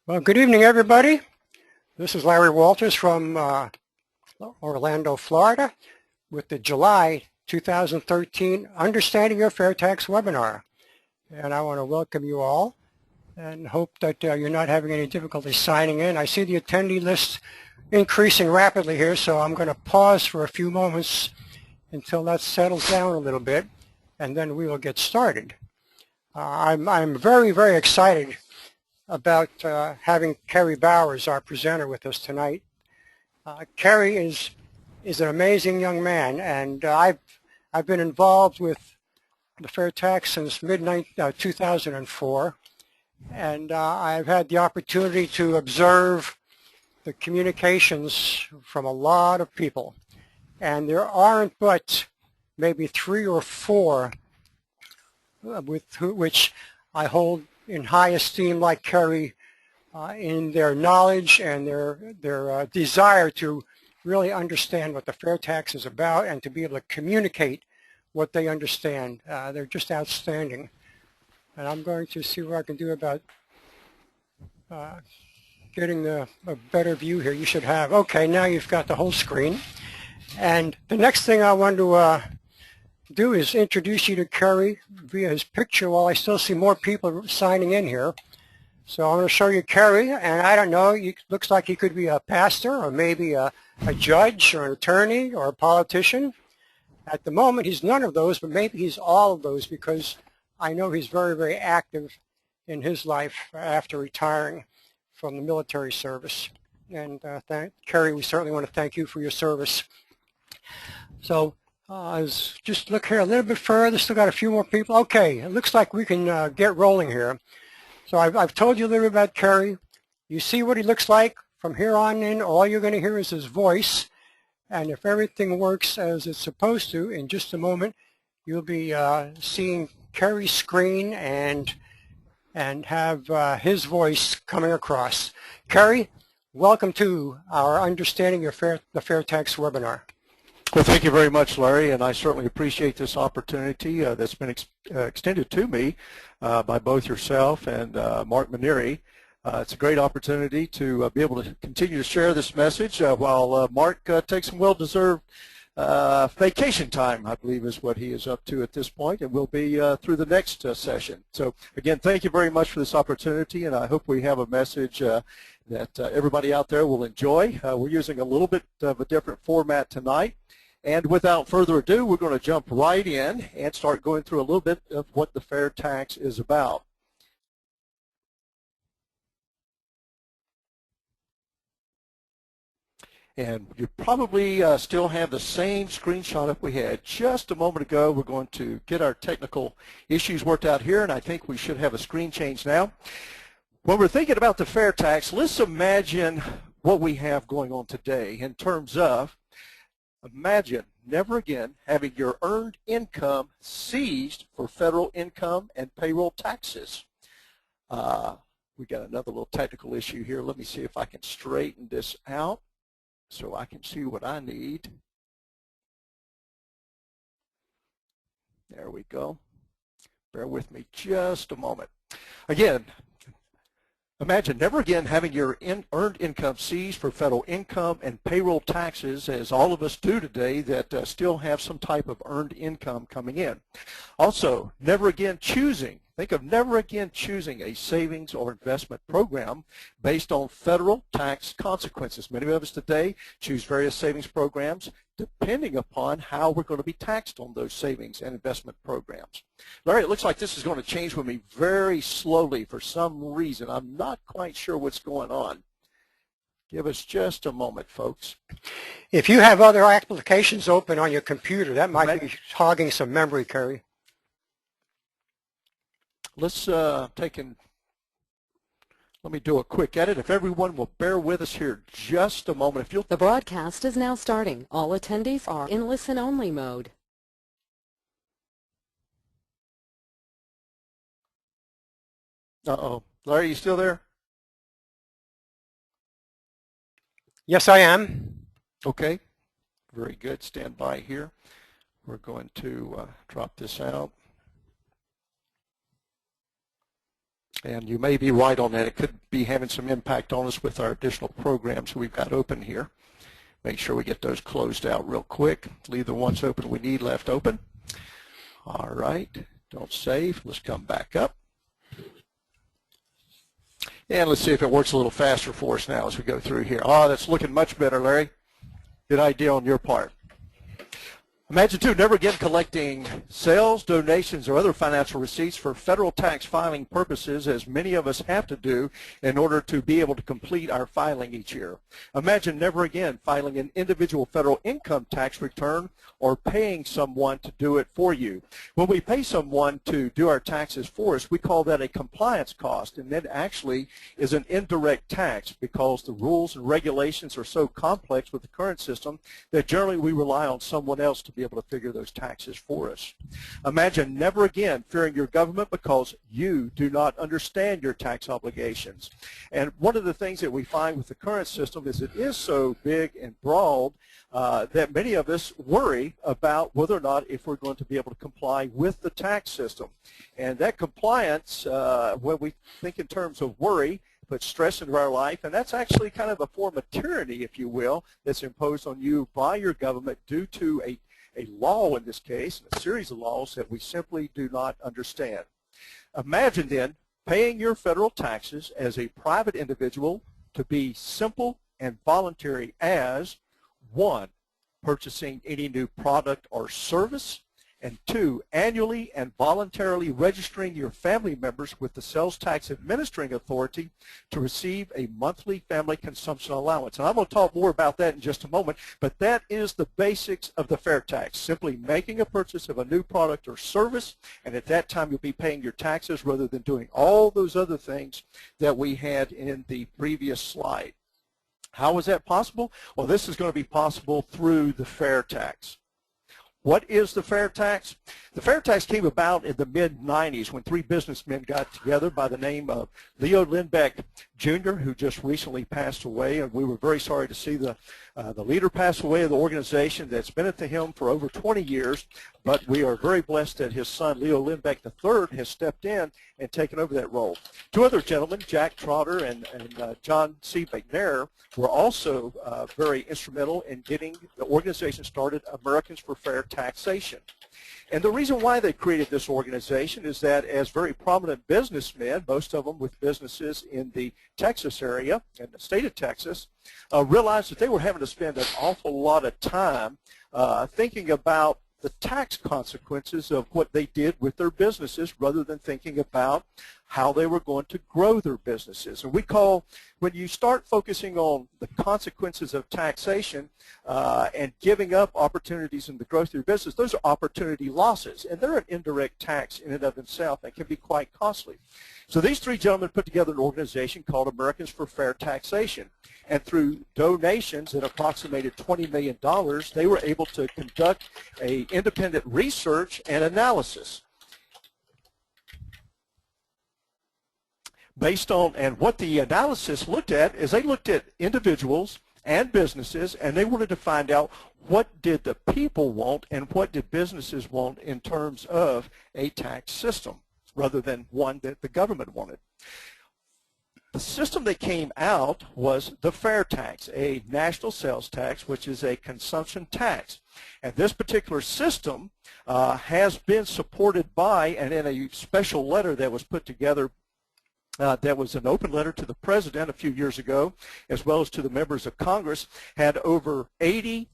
Well, good evening, everybody. This is Larry Walters from Orlando, Florida, with the July 2013 Understanding the FairTax webinar. And I want to welcome you all and hope that you're not having any difficulty signing in. I see the attendee list increasing rapidly here, so I'm going to pause for a few moments until that settles down a little bit, and then we will get started. I'm very, very excited about having Kerry Bowers, our presenter, with us tonight. Kerry is an amazing young man, and I've been involved with the FairTax since mid-2004, and I've had the opportunity to observe the communications from a lot of people, and there aren't but maybe 3 or 4 with which I hold in high esteem, like Kerry, in their knowledge and their desire to really understand what the FairTax is about and to be able to communicate what they understand. They're just outstanding. And I'm going to see what I can do about getting a better view here. You should have, okay, now you've got the whole screen. And the next thing I want to do is introduce you to Kerry via his picture while I still see more people signing in here. So I'm going to show you Kerry, and I don't know, it looks like he could be a pastor or maybe a judge or an attorney or a politician. At the moment he's none of those, but maybe he's all of those, because I know he's very, very active in his life after retiring from the military service. And Kerry, we certainly want to thank you for your service. So just look here a little bit further. Still got a few more people. Okay, it looks like we can get rolling here. So I've told you a little bit about Kerry. You see what he looks like. From here on in, all you're going to hear is his voice. And if everything works as it's supposed to, in just a moment, you'll be seeing Kerry's screen and have his voice coming across. Kerry, welcome to our Understanding the FairTax webinar. Well, thank you very much, Larry, and I certainly appreciate this opportunity that's been extended to me by both yourself and Mark Maneri. It's a great opportunity to be able to continue to share this message while Mark takes some well-deserved vacation time, I believe is what he is up to at this point, and we'll be through the next session. So, again, thank you very much for this opportunity, and I hope we have a message that everybody out there will enjoy. We're using a little bit of a different format tonight. And without further ado, we're going to jump right in and start going through a little bit of what the FairTax is about. And you probably still have the same screenshot that we had just a moment ago. We're going to get our technical issues worked out here, and I think we should have a screen change now. When we're thinking about the FairTax, let's imagine what we have going on today in terms of imagine never again having your earned income seized for federal income and payroll taxes. We got another little technical issue here. Let me see if I can straighten this out so I can see what I need. There we go. Bear with me just a moment. Again, imagine never again having your earned income seized for federal income and payroll taxes, as all of us do today that still have some type of earned income coming in. Also, never again choosing, think of never again choosing a savings or investment program based on federal tax consequences. Many of us today choose various savings programs depending upon how we're going to be taxed on those savings and investment programs. Larry, it looks like this is going to change with me very slowly for some reason. I'm not quite sure what's going on. Give us just a moment, folks. If you have other applications open on your computer, that might be hogging some memory, Kerry. Let's let me do a quick edit. If everyone will bear with us here just a moment. The broadcast is now starting. All attendees are in listen-only mode. Uh-oh. Larry, you still there? Yes, I am. Okay. Very good. Stand by here. We're going to drop this out. And you may be right on that. It could be having some impact on us with our additional programs we've got open here. Make sure we get those closed out real quick. Leave the ones open we need left open. All right, don't save. Let's come back up. And let's see if it works a little faster for us now as we go through here. Oh, that's looking much better, Larry. Good idea on your part. Imagine, too, never again collecting sales, donations, or other financial receipts for federal tax filing purposes, as many of us have to do in order to be able to complete our filing each year. Imagine never again filing an individual federal income tax return or paying someone to do it for you. When we pay someone to do our taxes for us, we call that a compliance cost, and that actually is an indirect tax because the rules and regulations are so complex with the current system that generally we rely on someone else to be able to figure those taxes for us. Imagine never again fearing your government because you do not understand your tax obligations. And one of the things that we find with the current system is it is so big and broad that many of us worry about whether or not if we're going to be able to comply with the tax system. And that compliance, when we think in terms of worry, puts stress into our life, and that's actually kind of a form of tyranny, if you will, that's imposed on you by your government due to a law in this case, and a series of laws that we simply do not understand. Imagine then paying your federal taxes as a private individual to be simple and voluntary as, 1, purchasing any new product or service, and 2, annually and voluntarily registering your family members with the Sales Tax Administering Authority to receive a monthly family consumption allowance. And I'm going to talk more about that in just a moment, but that is the basics of the fair tax, simply making a purchase of a new product or service, and at that time you'll be paying your taxes rather than doing all those other things that we had in the previous slide. How is that possible? Well, this is going to be possible through the fair tax. What is the fair tax? The fair tax came about in the mid-90s when 3 businessmen got together by the name of Leo Lindbeck Jr., who just recently passed away, and we were very sorry to see the leader pass away of the organization that's been at the helm for over 20 years, but we are very blessed that his son, Leo Lindbeck III, has stepped in and taken over that role. 2 other gentlemen, Jack Trotter and John C. McNair, were also very instrumental in getting the organization started, Americans for Fair Taxation. And the reason why they created this organization is that as very prominent businessmen, most of them with businesses in the Texas area, in the state of Texas, realized that they were having to spend an awful lot of time thinking about the tax consequences of what they did with their businesses rather than thinking about how they were going to grow their businesses. And we call, when you start focusing on the consequences of taxation and giving up opportunities in the growth of your business, those are opportunity losses, and they're an indirect tax in and of themselves that can be quite costly. So these 3 gentlemen put together an organization called Americans for Fair Taxation, and through donations that approximated $20 million, they were able to conduct an independent research and analysis based on, and what the analysis looked at is they looked at individuals and businesses, and they wanted to find out what did the people want and what did businesses want in terms of a tax system rather than one that the government wanted. The system that came out was the fair tax, a national sales tax, which is a consumption tax. And this particular system has been supported by, and in a special letter that was put together, that was an open letter to the president a few years ago, as well as to the members of Congress, had over 80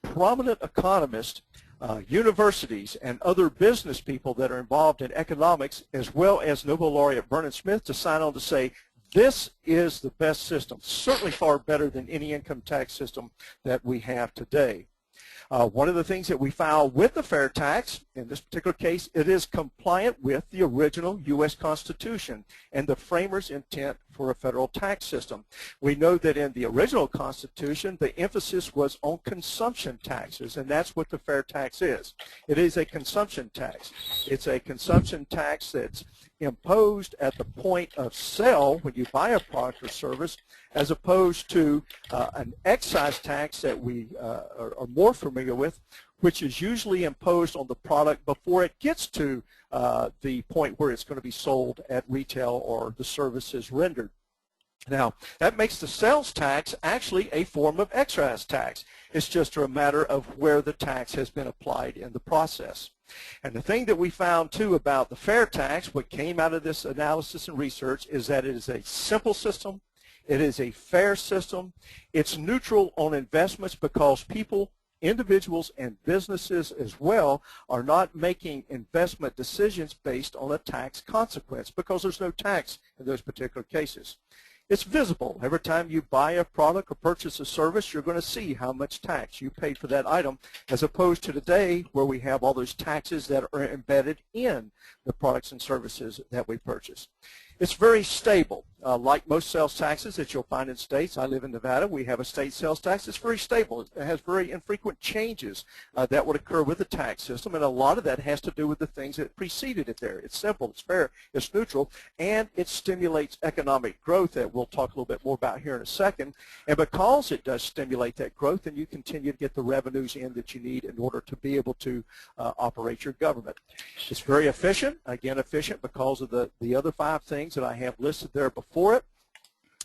prominent economists, universities, and other business people that are involved in economics, as well as Nobel laureate Vernon Smith, to sign on to say this is the best system, certainly far better than any income tax system that we have today. One of the things that we found with the fair tax, in this particular case, it is compliant with the original U.S. Constitution and the framers' intent for a federal tax system. We know that in the original Constitution, the emphasis was on consumption taxes, and that's what the fair tax is. It is a consumption tax. It's a consumption tax that's imposed at the point of sale when you buy a product or service, as opposed to an excise tax that we are more familiar with, which is usually imposed on the product before it gets to the point where it's going to be sold at retail or the service is rendered. Now, that makes the sales tax actually a form of excise tax. It's just a matter of where the tax has been applied in the process. And the thing that we found, too, about the fair tax, what came out of this analysis and research, is that it is a simple system. It is a fair system. It's neutral on investments because people, individuals and businesses as well, are not making investment decisions based on a tax consequence because there's no tax in those particular cases. It's visible. Every time you buy a product or purchase a service, you're going to see how much tax you paid for that item, as opposed to today where we have all those taxes that are embedded in the products and services that we purchase. It's very stable. Like most sales taxes that you'll find in states, I live in Nevada, we have a state sales tax. It's very stable. It has very infrequent changes that would occur with the tax system, and a lot of that has to do with the things that preceded it there. It's simple, it's fair, it's neutral, and it stimulates economic growth that we'll talk a little bit more about here in a second. And because it does stimulate that growth, then you continue to get the revenues in that you need in order to be able to operate your government. It's very efficient, again efficient because of the other 5 things that I have listed there before it.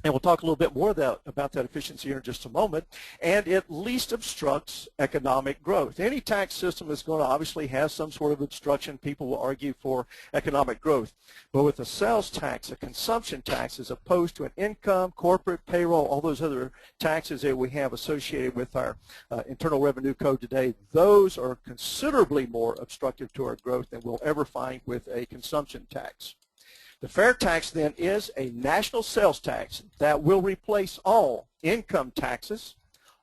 And we'll talk a little bit more about that efficiency here in just a moment. And it least obstructs economic growth. Any tax system is going to obviously have some sort of obstruction. People will argue for economic growth. But with a sales tax, a consumption tax, as opposed to an income, corporate, payroll, all those other taxes that we have associated with our Internal Revenue Code today, those are considerably more obstructive to our growth than we'll ever find with a consumption tax. The fair tax then is a national sales tax that will replace all income taxes,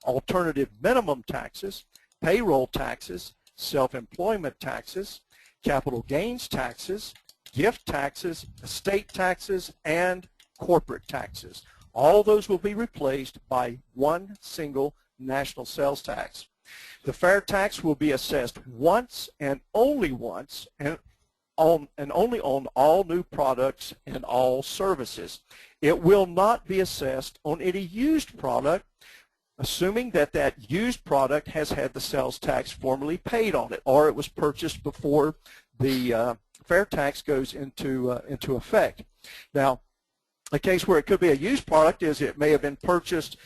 alternative minimum taxes, payroll taxes, self-employment taxes, capital gains taxes, gift taxes, estate taxes, and corporate taxes. All those will be replaced by one single national sales tax. The fair tax will be assessed once and only once, and only on all new products and all services. It will not be assessed on any used product, assuming that that used product has had the sales tax formally paid on it, or it was purchased before the fair tax goes into effect. Now, a case where it could be a used product is it may have been purchased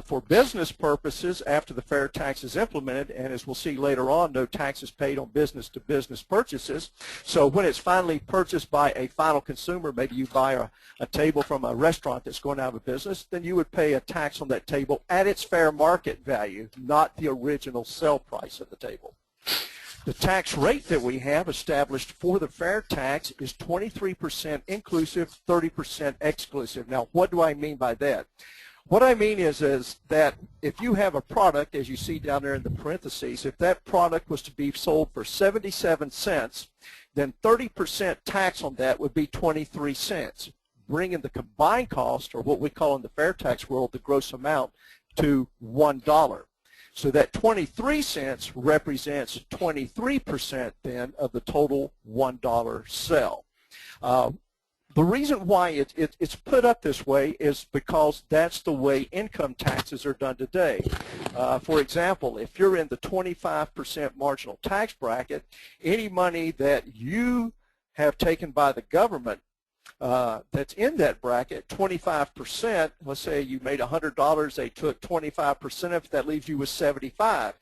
for business purposes after the fair tax is implemented, and as we'll see later on, no tax is paid on business-to-business purchases. So when it's finally purchased by a final consumer, maybe you buy a table from a restaurant that's going out of business, then you would pay a tax on that table at its fair market value, not the original sale price of the table. The tax rate that we have established for the fair tax is 23% inclusive, 30% exclusive. Now, what do I mean by that? What I mean is that if you have a product, as you see down there in the parentheses, if that product was to be sold for 77 cents, then 30% tax on that would be 23 cents, bringing the combined cost, or what we call in the fair tax world, the gross amount, to $1. So that 23 cents represents 23% then of the total $1 sale. The reason why it's put up this way is because that's the way income taxes are done today. For example, if you're in the 25% marginal tax bracket, any money that you have taken by the government that's in that bracket, 25%, let's say you made $100, they took 25% of it, that leaves you with $75.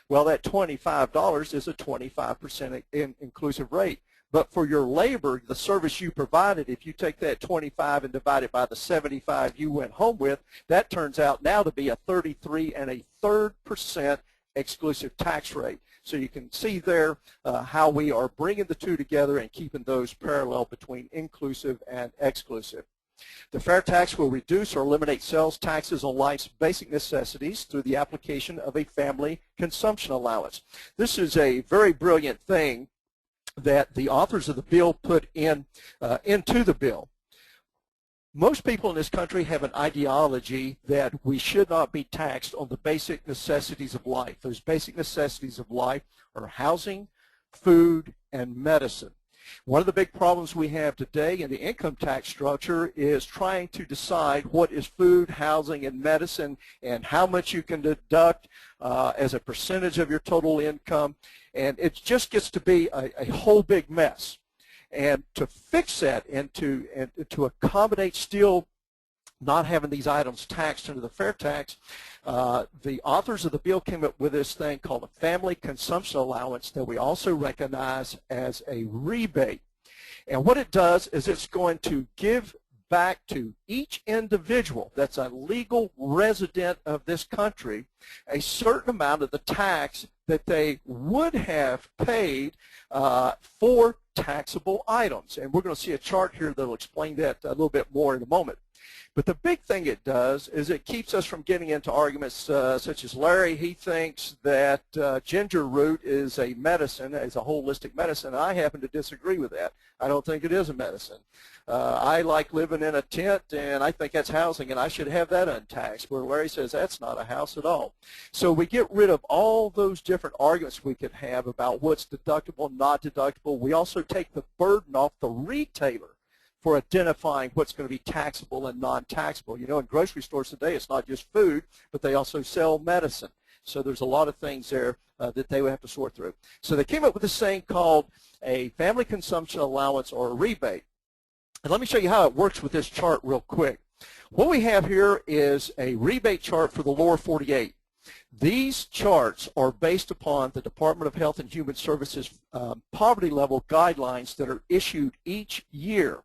Well, that $25 is a 25% inclusive rate. But for your labor, the service you provided, if you take that 25 and divide it by the 75 you went home with, that turns out now to be a 33 1/3% exclusive tax rate. So you can see there how we are bringing the two together and keeping those parallel between inclusive and exclusive. The fair tax will reduce or eliminate sales taxes on life's basic necessities through the application of a family consumption allowance. This is a very brilliant thing that the authors of the bill put into the bill. Most people in this country have an ideology that we should not be taxed on the basic necessities of life. Those basic necessities of life are housing, food, and medicine. One of the big problems we have today in the income tax structure is trying to decide what is food, housing, and medicine, and how much you can deduct as a percentage of your total income. And it just gets to be a whole big mess. And to fix that and to accommodate still not having these items taxed under the fair tax, the authors of the bill came up with this thing called a family consumption allowance that we also recognize as a rebate. And what it does is it's going to give back to each individual that's a legal resident of this country a certain amount of the tax that they would have paid for taxable items. And we're going to see a chart here that will explain that a little bit more in a moment. But the big thing it does is it keeps us from getting into arguments such as Larry. He thinks that ginger root is a medicine, is a holistic medicine. I happen to disagree with that. I don't think it is a medicine. I like living in a tent, and I think that's housing, and I should have that untaxed, where Larry says that's not a house at all. So we get rid of all those different arguments we could have about what's deductible, not deductible. We also take the burden off the retailer for identifying what's going to be taxable and non-taxable. You know, in grocery stores today, it's not just food, but they also sell medicine. So there's a lot of things there that they would have to sort through. So they came up with this thing called a family consumption allowance or a rebate. And let me show you how it works with this chart real quick. What we have here is a rebate chart for the lower 48. These charts are based upon the Department of Health and Human Services poverty level guidelines that are issued each year.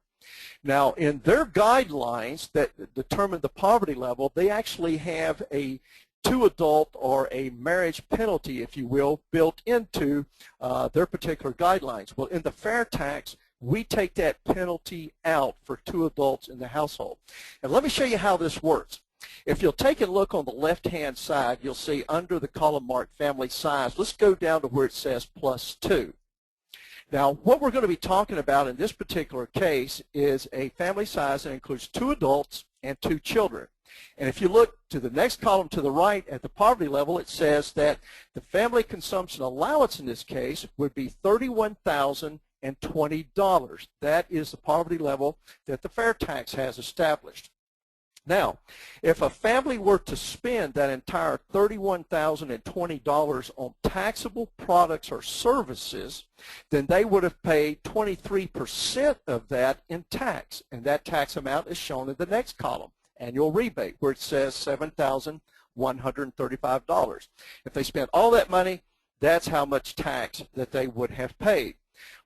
Now, in their guidelines that determine the poverty level, they actually have a two-adult or a marriage penalty, if you will, built into their particular guidelines. Well, in the fair tax, we take that penalty out for two adults in the household. And let me show you how this works. If you'll take a look on the left-hand side, you'll see under the column marked family size, let's go down to where it says +2. Now, what we're going to be talking about in this particular case is a family size that includes 2 adults and 2 children. And if you look to the next column to the right at the poverty level, it says that the family consumption allowance in this case would be $31,020. That is the poverty level that the fair tax has established. Now, if a family were to spend that entire $31,020 on taxable products or services, then they would have paid 23% of that in tax. And that tax amount is shown in the next column, annual rebate, where it says $7,135. If they spent all that money, that's how much tax that they would have paid.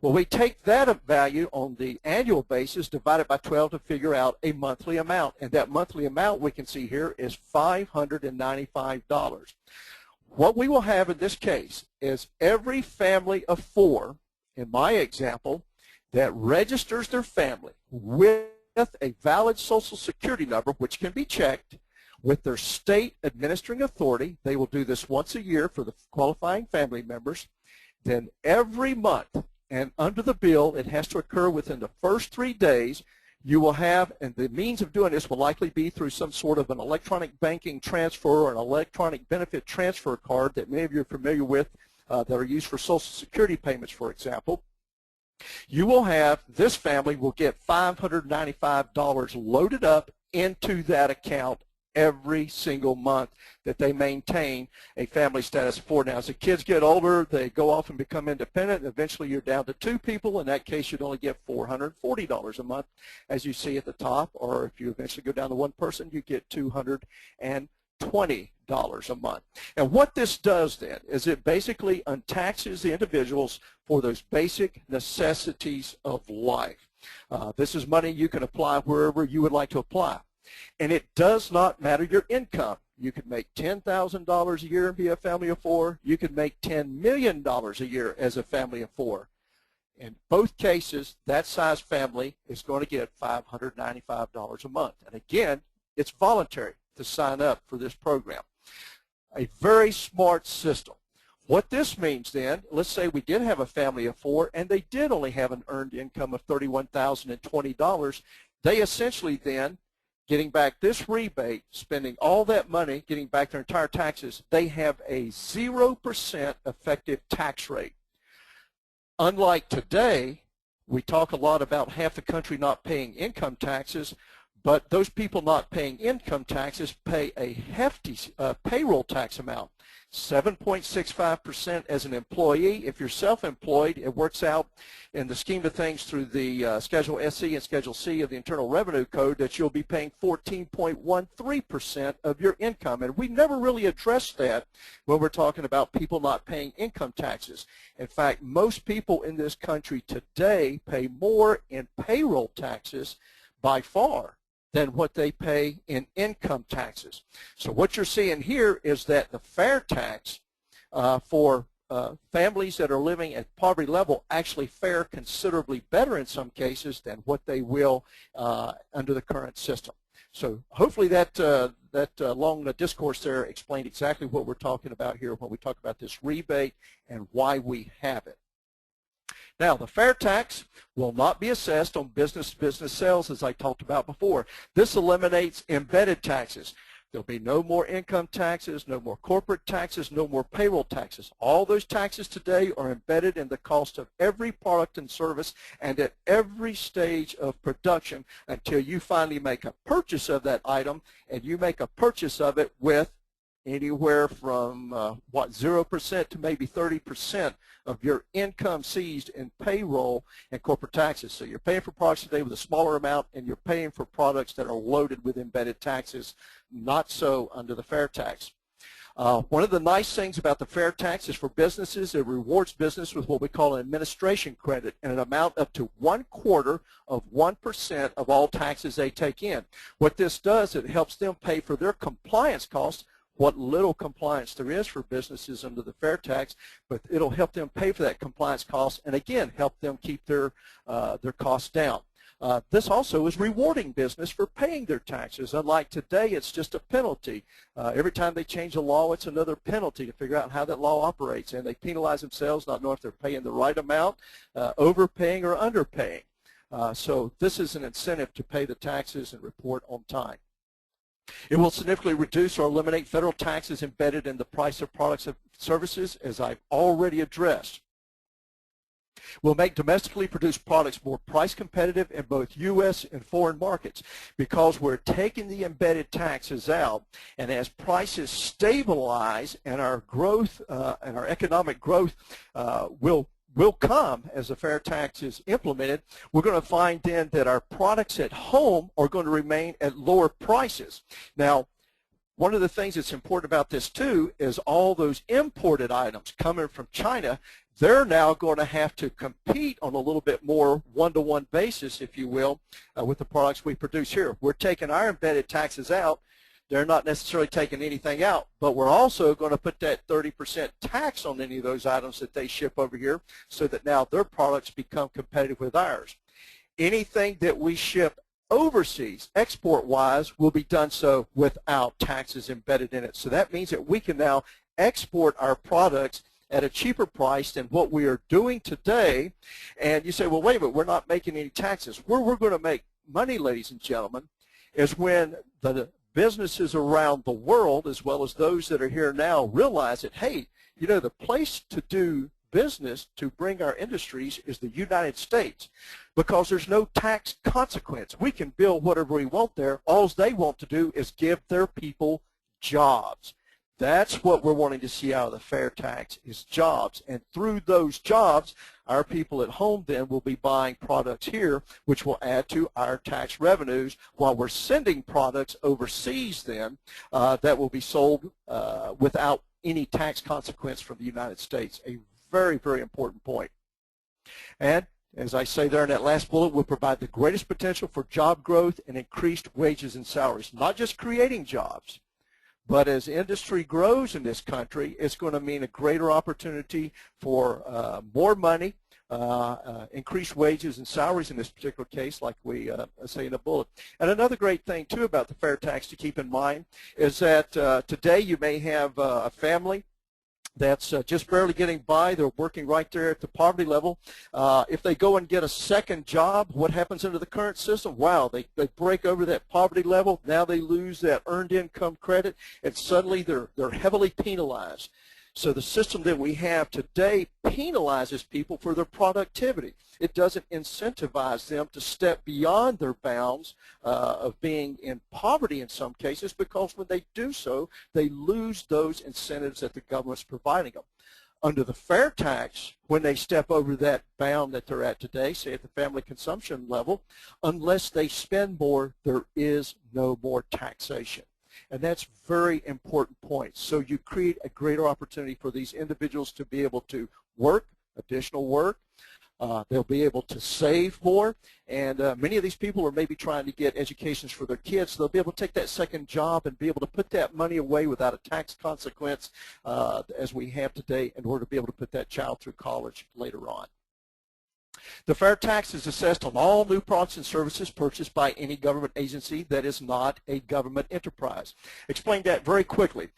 Well, we take that value on the annual basis, divide it by 12 to figure out a monthly amount. And that monthly amount we can see here is $595. What we will have in this case is every family of 4, in my example, that registers their family with a valid Social Security number, which can be checked with their state administering authority. They will do this once a year for the qualifying family members. Then every month, and under the bill, it has to occur within the first 3 days, you will have, and the means of doing this will likely be through some sort of an electronic banking transfer or an electronic benefit transfer card that many of you are familiar with that are used for Social Security payments, for example. You will have, this family will get $595 loaded up into that account every single month that they maintain a family status of 4. Now, as the kids get older, they go off and become independent, and eventually you're down to 2 people. In that case, you'd only get $440 a month, as you see at the top, or if you eventually go down to 1 person, you get $220 a month. And what this does then is it basically untaxes the individuals for those basic necessities of life. This is money you can apply wherever you would like to apply. And it does not matter your income. You could make $10,000 a year and be a family of 4. You could make $10 million a year as a family of 4. In both cases, that size family is going to get $595 a month. And again, it's voluntary to sign up for this program. A very smart system. What this means then, let's say we did have a family of 4 and they did only have an earned income of $31,020. They essentially then, getting back this rebate, spending all that money, getting back their entire taxes, they have a 0% effective tax rate. Unlike today, We talk a lot about half the country not paying income taxes, but those people not paying income taxes pay a hefty payroll tax amount, 7.65% as an employee. If you're self-employed, it works out in the scheme of things through the Schedule SC and Schedule C of the Internal Revenue Code that you'll be paying 14.13% of your income. And we never really addressed that when we're talking about people not paying income taxes. In fact, most people in this country today pay more in payroll taxes by far than what they pay in income taxes. So what you're seeing here is that the fair tax for families that are living at poverty level actually fare considerably better in some cases than what they will under the current system. So hopefully that long discourse there explained exactly what we're talking about here when we talk about this rebate and why we have it. Now, the fair tax will not be assessed on business-to-business sales, as I talked about before. This eliminates embedded taxes. There'll be no more income taxes, no more corporate taxes, no more payroll taxes. All those taxes today are embedded in the cost of every product and service and at every stage of production until you finally make a purchase of that item, and you make a purchase of it with anywhere from 0% to maybe 30% of your income seized in payroll and corporate taxes. So you're paying for products today with a smaller amount, and you're paying for products that are loaded with embedded taxes. Not so under the fair tax. One of the nice things about the fair tax is for businesses, it rewards business with what we call an administration credit and an amount up to 1/4 of 1% of all taxes they take in. What this does, it helps them pay for their compliance costs, what little compliance there is for businesses under the fair tax, but it'll help them pay for that compliance cost and again help them keep their costs down. This also is rewarding business for paying their taxes. Unlike today, it's just a penalty. Every time they change the law, it's another penalty to figure out how that law operates, and they penalize themselves, not knowing if they're paying the right amount, overpaying or underpaying. So this is an incentive to pay the taxes and report on time. It will significantly reduce or eliminate federal taxes embedded in the price of products and services, as I've already addressed. Will make domestically produced products more price competitive in both U.S. and foreign markets because we're taking the embedded taxes out, and as prices stabilize and our growth and our economic growth will come as the fair tax is implemented, we're going to find then that our products at home are going to remain at lower prices. Now, one of the things that's important about this too is all those imported items coming from China, they're now going to have to compete on a little bit more one-to-one basis, if you will, with the products we produce here. We're taking our embedded taxes out. They're not necessarily taking anything out, but we're also going to put that 30% tax on any of those items that they ship over here so that now their products become competitive with ours. Anything that we ship overseas, export-wise, will be done so without taxes embedded in it. So that means that we can now export our products at a cheaper price than what we are doing today. And you say, well, wait a minute, we're not making any taxes. Where we're going to make money, ladies and gentlemen, is when the businesses around the world, as well as those that are here now, realize that, hey, you know, the place to do business to bring our industries is the United States, because there's no tax consequence. We can build whatever we want there. All they want to do is give their people jobs. That's what we're wanting to see out of the fair tax, is jobs. And through those jobs, our people at home then will be buying products here, which will add to our tax revenues, while we're sending products overseas then that will be sold without any tax consequence from the United States. A very, very important point. And as I say there in that last bullet, will provide the greatest potential for job growth and increased wages and salaries, not just creating jobs, but as industry grows in this country, it's going to mean a greater opportunity for more money, increased wages and salaries in this particular case, like we say in the bullet. And another great thing, too, about the fair tax to keep in mind is that today you may have a family that's just barely getting by. They're working right there at the poverty level. If they go and get a second job, what happens under the current system? Wow, they break over that poverty level. Now they lose that earned income credit, and suddenly they're heavily penalized. So the system that we have today penalizes people for their productivity. It doesn't incentivize them to step beyond their bounds of being in poverty in some cases, because when they do so, they lose those incentives that the government's providing them. Under the FairTax, when they step over that bound that they're at today, say at the family consumption level, unless they spend more, there is no more taxation. And that's a very important point. So you create a greater opportunity for these individuals to be able to work, additional work. They'll be able to save more, and many of these people are maybe trying to get educations for their kids, so they'll be able to take that second job and be able to put that money away without a tax consequence as we have today, in order to be able to put that child through college later on. The FairTax is assessed on all new products and services purchased by any government agency that is not a government enterprise. Explain that very quickly.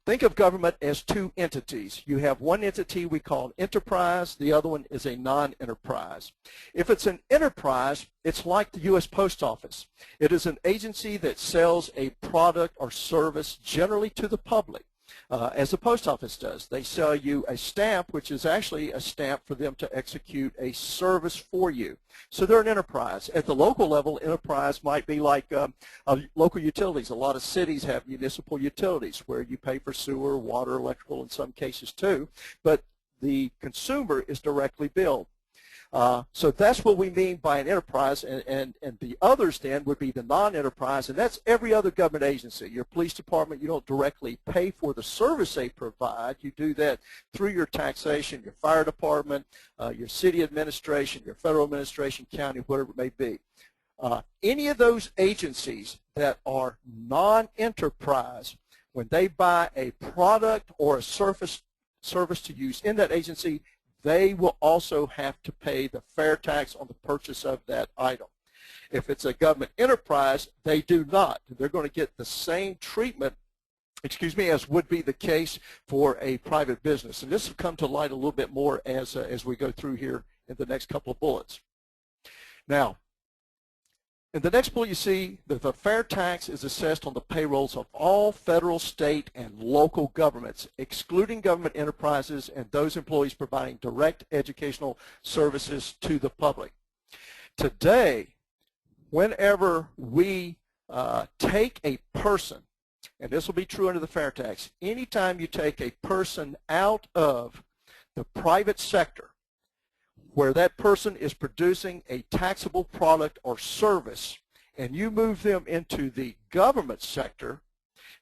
Think of government as two entities. You have one entity we call an enterprise. The other one is a non-enterprise. If it's an enterprise, it's like the U.S. Post Office. It is an agency that sells a product or service generally to the public. As the post office does. They sell you a stamp, which is actually a stamp for them to execute a service for you. So they're an enterprise. At the local level, enterprise might be like local utilities. A lot of cities have municipal utilities where you pay for sewer, water, electrical in some cases too, but the consumer is directly billed. So that's what we mean by an enterprise, and the others then would be the non-enterprise, and that's every other government agency. Your police department, you don't directly pay for the service they provide. You do that through your taxation, your fire department, your city administration, your federal administration, county, whatever it may be. Any of those agencies that are non-enterprise, when they buy a product or a service to use in that agency, they will also have to pay the FairTax on the purchase of that item. If it's a government enterprise, they do not. They're going to get the same treatment, as would be the case for a private business. And this will come to light a little bit more as we go through here in the next couple of bullets. Now, in the next bullet, you see that the FairTax is assessed on the payrolls of all federal, state, and local governments, excluding government enterprises and those employees providing direct educational services to the public. Today, whenever we take a person, and this will be true under the FairTax, anytime you take a person out of the private sector, where that person is producing a taxable product or service, and you move them into the government sector,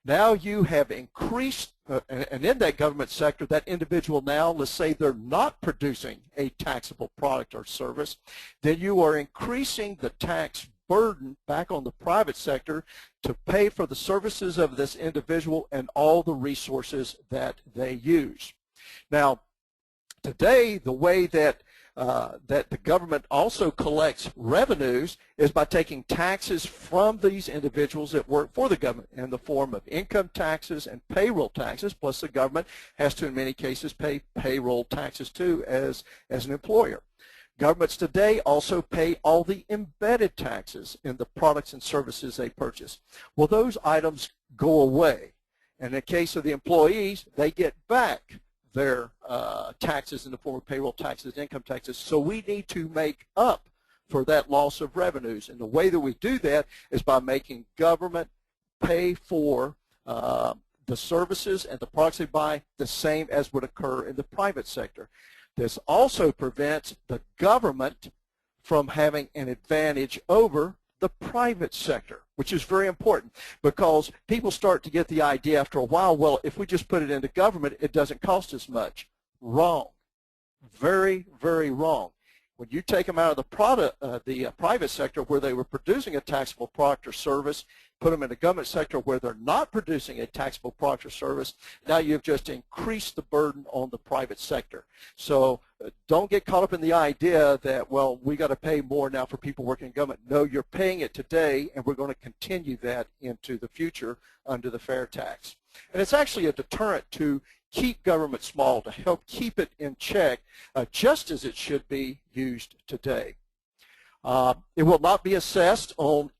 now you have increased, and in that government sector, that individual now, let's say they're not producing a taxable product or service, then you are increasing the tax burden back on the private sector to pay for the services of this individual and all the resources that they use. Now, today, the way that the government also collects revenues is by taking taxes from these individuals that work for the government in the form of income taxes and payroll taxes, plus the government has to, in many cases, pay payroll taxes too as an employer. Governments today also pay all the embedded taxes in the products and services they purchase. Well, those items go away. And in the case of the employees, they get back their taxes in the form of payroll taxes, income taxes. So we need to make up for that loss of revenues. And the way that we do that is by making government pay for the services and the products they buy the same as would occur in the private sector. This also prevents the government from having an advantage over the private sector, which is very important, because people start to get the idea after a while, well, if we just put it into government, it doesn't cost as much. Wrong. Very, very wrong. When you take them out of the private sector where they were producing a taxable product or service, put them in the government sector where they're not producing a taxable product or service, now you've just increased the burden on the private sector. So don't get caught up in the idea that, well, we got to pay more now for people working in government. No, you're paying it today, and we're going to continue that into the future under the FairTax. And it's actually a deterrent to keep government small, to help keep it in check, just as it should be used today. It will not be assessed on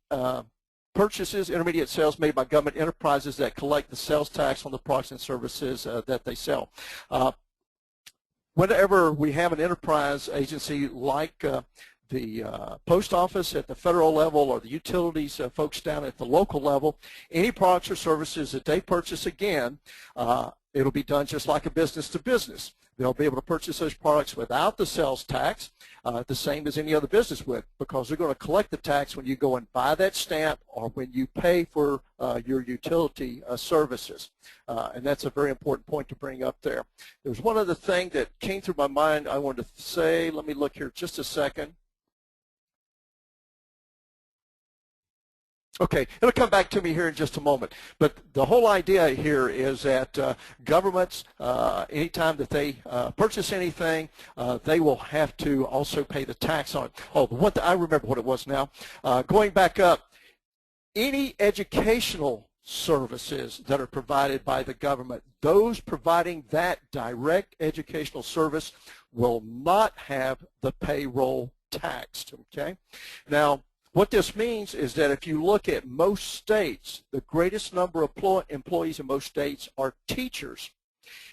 purchases, intermediate sales made by government enterprises that collect the sales tax on the products and services that they sell. Whenever we have an enterprise agency like the post office at the federal level or the utilities folks down at the local level, any products or services that they purchase, again, it'll be done just like a business to business. They'll be able to purchase those products without the sales tax, the same as any other business would, because they're going to collect the tax when you go and buy that stamp or when you pay for your utility services. And that's a very important point to bring up there. There's one other thing that came through my mind I wanted to say. Let me look here just a second. Okay, it'll come back to me here in just a moment. But the whole idea here is that governments, anytime that they purchase anything, they will have to also pay the tax on it. Oh, I remember what it was now. Going back up, any educational services that are provided by the government, those providing that direct educational service will not have the payroll taxed, okay? Now, what this means is that if you look at most states, the greatest number of employees in most states are teachers.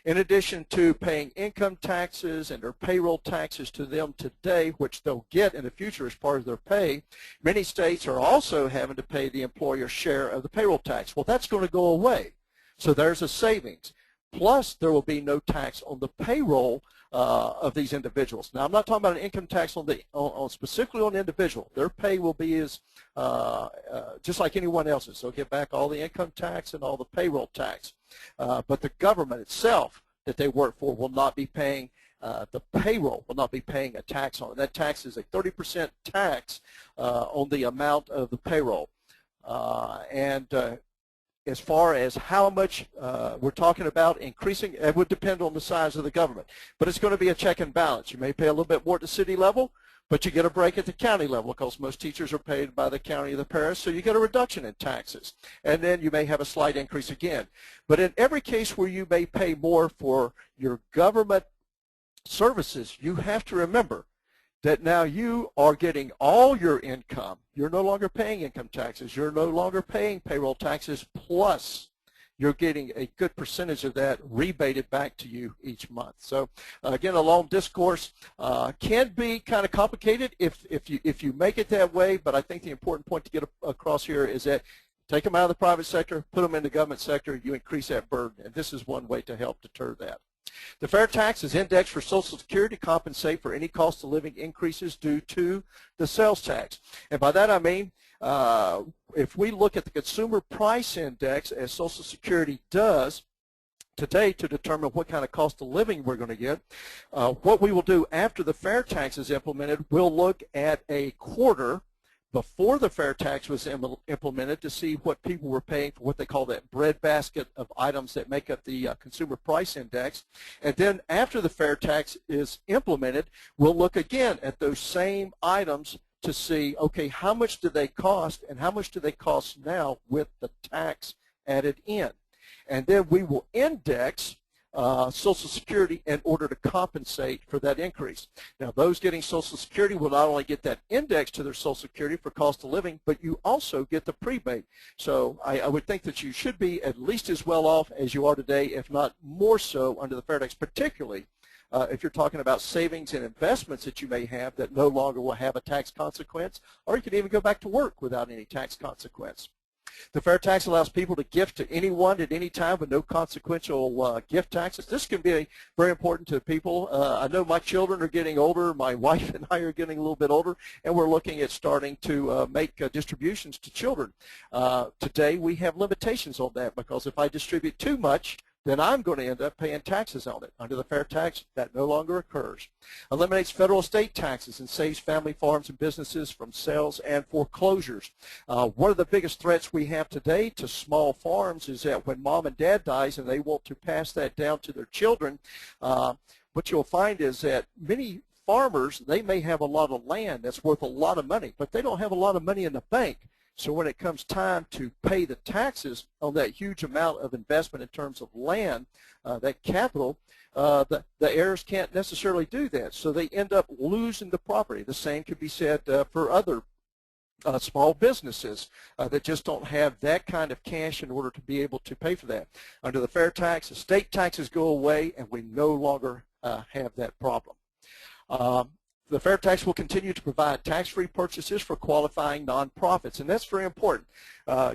In addition to paying income taxes and their payroll taxes to them today, which they'll get in the future as part of their pay, many states are also having to pay the employer's share of the payroll tax. Well, that's going to go away. So there's a savings. Plus, there will be no tax on the payroll of these individuals. Now, I'm not talking about an income tax on specifically on the individual. Their pay will be just like anyone else's. They'll get back all the income tax and all the payroll tax. But the government itself that they work for will not be paying the payroll, will not be paying a tax on it. That tax is a 30% tax on the amount of the payroll. As far as how much we're talking about increasing, it would depend on the size of the government. But it's going to be a check and balance. You may pay a little bit more at the city level, but you get a break at the county level because most teachers are paid by the county or the parish, so you get a reduction in taxes. And then you may have a slight increase again. But in every case where you may pay more for your government services, you have to remember that now you are getting all your income. You're no longer paying income taxes. You're no longer paying payroll taxes, plus you're getting a good percentage of that rebated back to you each month. So again, a long discourse can be kind of complicated if you make it that way, but I think the important point to get across here is that take them out of the private sector, put them in the government sector, you increase that burden, and this is one way to help deter that. The fair tax is indexed for Social Security to compensate for any cost of living increases due to the sales tax. And by that I mean, if we look at the Consumer Price Index, as Social Security does today to determine what kind of cost of living we're going to get, what we will do after the fair tax is implemented, we'll look at a quarter before the fair tax was implemented to see what people were paying for what they call that breadbasket of items that make up the Consumer Price Index. And then after the fair tax is implemented, we'll look again at those same items to see, okay, how much do they cost and how much do they cost now with the tax added in. And then we will index Social Security in order to compensate for that increase. Now, those getting Social Security will not only get that index to their Social Security for cost of living, but you also get the prebate. So I would think that you should be at least as well off as you are today, if not more so, under the fair tax, particularly if you're talking about savings and investments that you may have that no longer will have a tax consequence, or you can even go back to work without any tax consequence. The fair tax allows people to gift to anyone at any time with no consequential gift taxes. This can be very important to people. I know my children are getting older. My wife and I are getting a little bit older, and we're looking at starting to make distributions to children. Today we have limitations on that because if I distribute too much, then I'm going to end up paying taxes on it. Under the fair tax, that no longer occurs. Eliminates federal estate taxes and saves family farms and businesses from sales and foreclosures. One of the biggest threats we have today to small farms is that when mom and dad dies and they want to pass that down to their children, what you'll find is that many farmers, they may have a lot of land that's worth a lot of money, but they don't have a lot of money in the bank. So when it comes time to pay the taxes on that huge amount of investment in terms of land, that capital, the heirs can't necessarily do that. So they end up losing the property. The same could be said for other small businesses that just don't have that kind of cash in order to be able to pay for that. Under the fair tax, estate taxes go away, and we no longer have that problem. The fair tax will continue to provide tax-free purchases for qualifying nonprofits, and that's very important.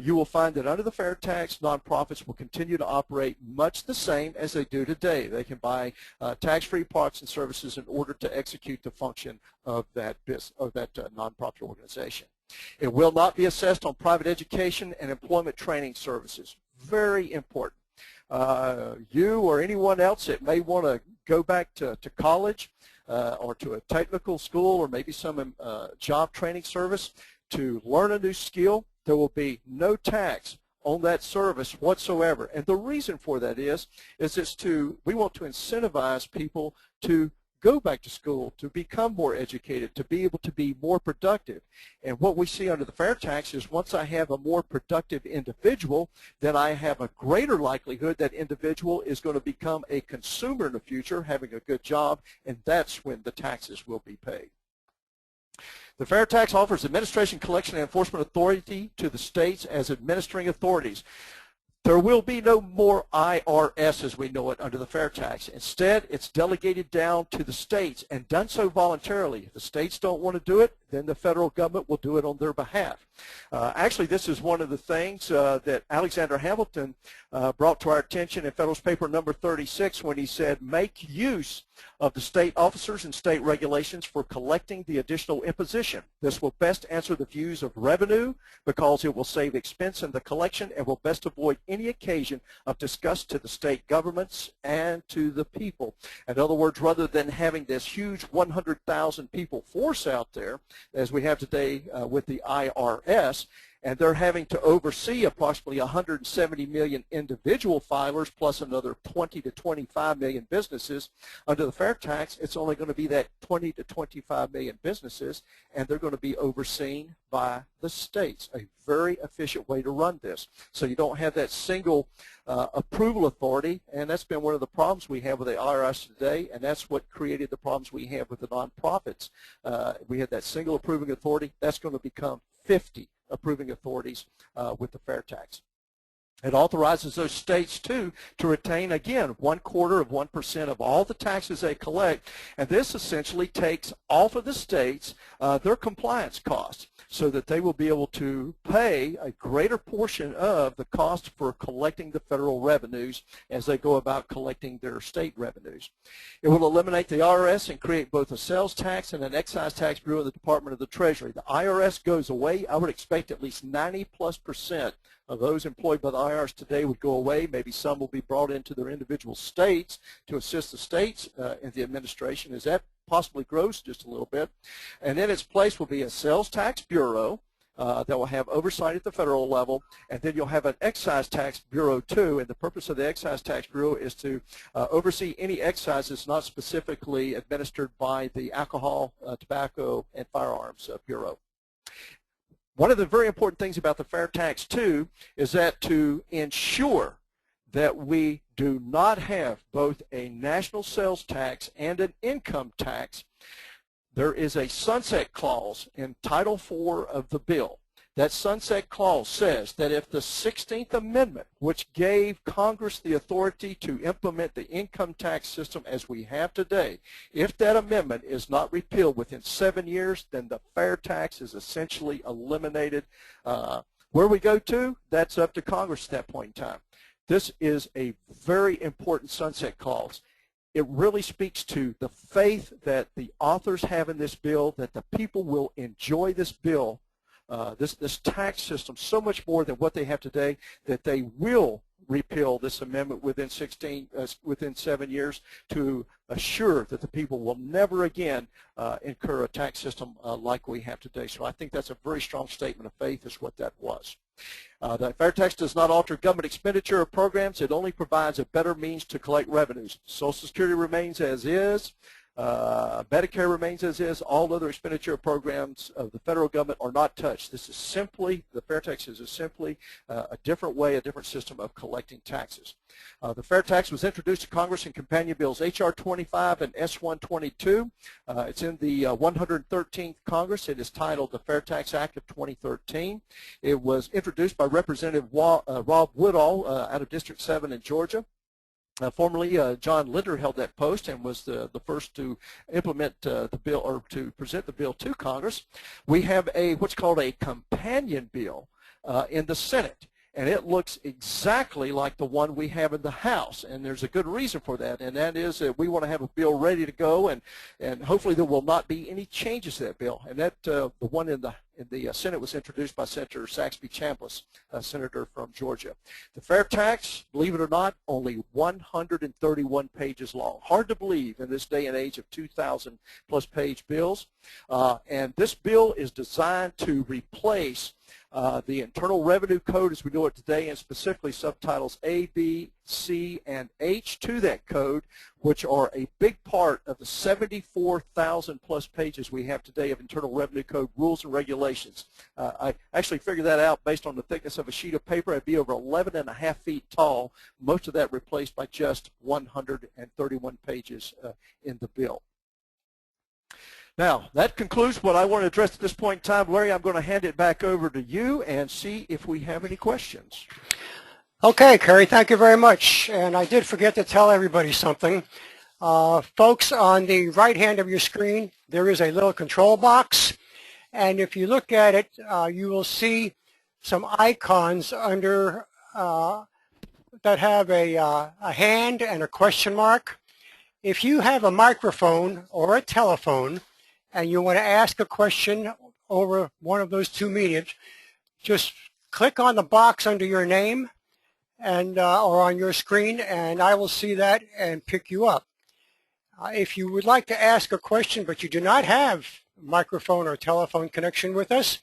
You will find that under the fair tax, nonprofits will continue to operate much the same as they do today. They can buy tax-free products and services in order to execute the function of that nonprofit organization. It will not be assessed on private education and employment training services. Very important. You or anyone else that may want to go back to college or to a technical school or maybe some job training service to learn a new skill, there will be no tax on that service whatsoever. And the reason for that is we want to incentivize people to go back to school, to become more educated, to be able to be more productive. And what we see under the fair tax is once I have a more productive individual, then I have a greater likelihood that individual is going to become a consumer in the future, having a good job, and that's when the taxes will be paid. The fair tax offers administration, collection, and enforcement authority to the states as administering authorities. There will be no more IRS as we know it under the fair tax. Instead, it's delegated down to the states and done so voluntarily. If the states don't want to do it, then the federal government will do it on their behalf. Actually, this is one of the things that Alexander Hamilton brought to our attention in Federalist Paper number 36 when he said, make use of the state officers and state regulations for collecting the additional imposition. This will best answer the views of revenue because it will save expense in the collection and will best avoid any occasion of disgust to the state governments and to the people. In other words, rather than having this huge 100,000 people force out there, as we have today with the IRS, and they're having to oversee approximately 170 million individual filers plus another 20 to 25 million businesses. Under the fair tax, it's only going to be that 20 to 25 million businesses, and they're going to be overseen by the states. A very efficient way to run this. So you don't have that single approval authority, and that's been one of the problems we have with the IRS today, and that's what created the problems we have with the nonprofits. We had that single approving authority. That's going to become 50 approving authorities with the fair tax. It authorizes those states, too, to retain, again, 1/4% of all the taxes they collect, and this essentially takes off of the states their compliance costs so that they will be able to pay a greater portion of the cost for collecting the federal revenues as they go about collecting their state revenues. It will eliminate the IRS and create both a sales tax and an excise tax bureau in the Department of the Treasury. The IRS goes away. I would expect at least 90+% of those employed by the IRS today would go away. Maybe some will be brought into their individual states to assist the states in the administration as that possibly grows just a little bit. And in its place will be a sales tax bureau that will have oversight at the federal level, and then you'll have an excise tax bureau too, and the purpose of the excise tax bureau is to oversee any excise that's not specifically administered by the Alcohol, Tobacco, and Firearms Bureau. One of the very important things about the fair tax, too, is that to ensure that we do not have both a national sales tax and an income tax, there is a sunset clause in Title IV of the bill. That sunset clause says that if the 16th Amendment, which gave Congress the authority to implement the income tax system as we have today, if that amendment is not repealed within 7 years, then the fair tax is essentially eliminated. Where we go to, that's up to Congress at that point in time. This is a very important sunset clause. It really speaks to the faith that the authors have in this bill, that the people will enjoy this bill, this tax system so much more than what they have today, that they will repeal this amendment within 7 years to assure that the people will never again incur a tax system like we have today. So I think that's a very strong statement of faith is what that was. The fair tax does not alter government expenditure or programs. It only provides a better means to collect revenues. Social Security remains as is. Medicare remains as is. All other expenditure programs of the federal government are not touched. This is simply, the FairTax is simply a different way, a different system of collecting taxes. The FairTax was introduced to Congress in companion bills H.R. 25 and S-122. It's in the 113th Congress. It is titled the FairTax Act of 2013. It was introduced by Representative Rob Woodall out of District 7 in Georgia. Formerly, John Linder held that post and was the first to implement the bill, or to present the bill to Congress. We have what's called a companion bill in the Senate, and it looks exactly like the one we have in the House, and there's a good reason for that, and that is that we want to have a bill ready to go, and hopefully there will not be any changes to that bill. And that the one in the Senate was introduced by Senator Saxby Chambliss, a senator from Georgia. The FairTax, believe it or not, only 131 pages long. Hard to believe in this day and age of 2,000 plus page bills. And this bill is designed to replace the Internal Revenue Code as we know it today, and specifically subtitles A, B, C, and H to that code, which are a big part of the 74,000 plus pages we have today of Internal Revenue Code rules and regulations. I actually figured that out based on the thickness of a sheet of paper. It'd be over 11.5 feet tall, most of that replaced by just 131 pages in the bill. Now, that concludes what I want to address at this point in time. Larry, I'm going to hand it back over to you and see if we have any questions. Okay, Kerry, thank you very much. And I did forget to tell everybody something. Folks, on the right hand of your screen, there is a little control box. And if you look at it, you will see some icons under that have a hand and a question mark. If you have a microphone or a telephone and you want to ask a question over one of those two mediums, just click on the box under your name and or on your screen, and I will see that and pick you up. If you would like to ask a question but you do not have a microphone or telephone connection with us,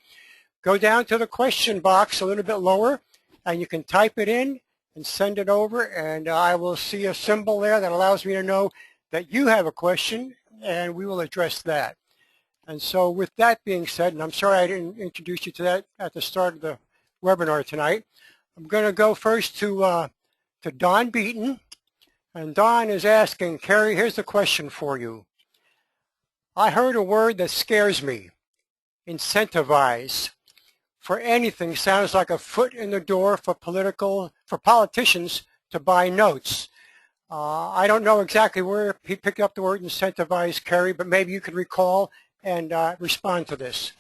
go down to the question box a little bit lower and you can type it in and send it over, and I will see a symbol there that allows me to know that you have a question, and we will address that. And so with that being said, and I'm sorry I didn't introduce you to that at the start of the webinar tonight, I'm going to go first to Don Beaton. And Don is asking, Kerry, here's the question for you. I heard a word that scares me, incentivize. For anything sounds like a foot in the door for politicians to buy notes. I don't know exactly where he picked up the word incentivize, Kerry, but maybe you could recall and respond to this.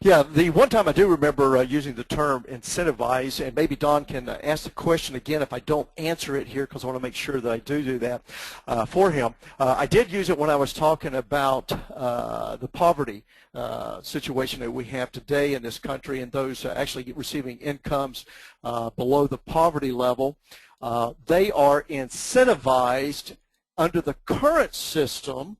Yeah, the one time I do remember using the term incentivize, and maybe Don can ask the question again if I don't answer it here, because I want to make sure that I do that for him. I did use it when I was talking about the poverty situation that we have today in this country, and those actually receiving incomes below the poverty level. They are incentivized under the current system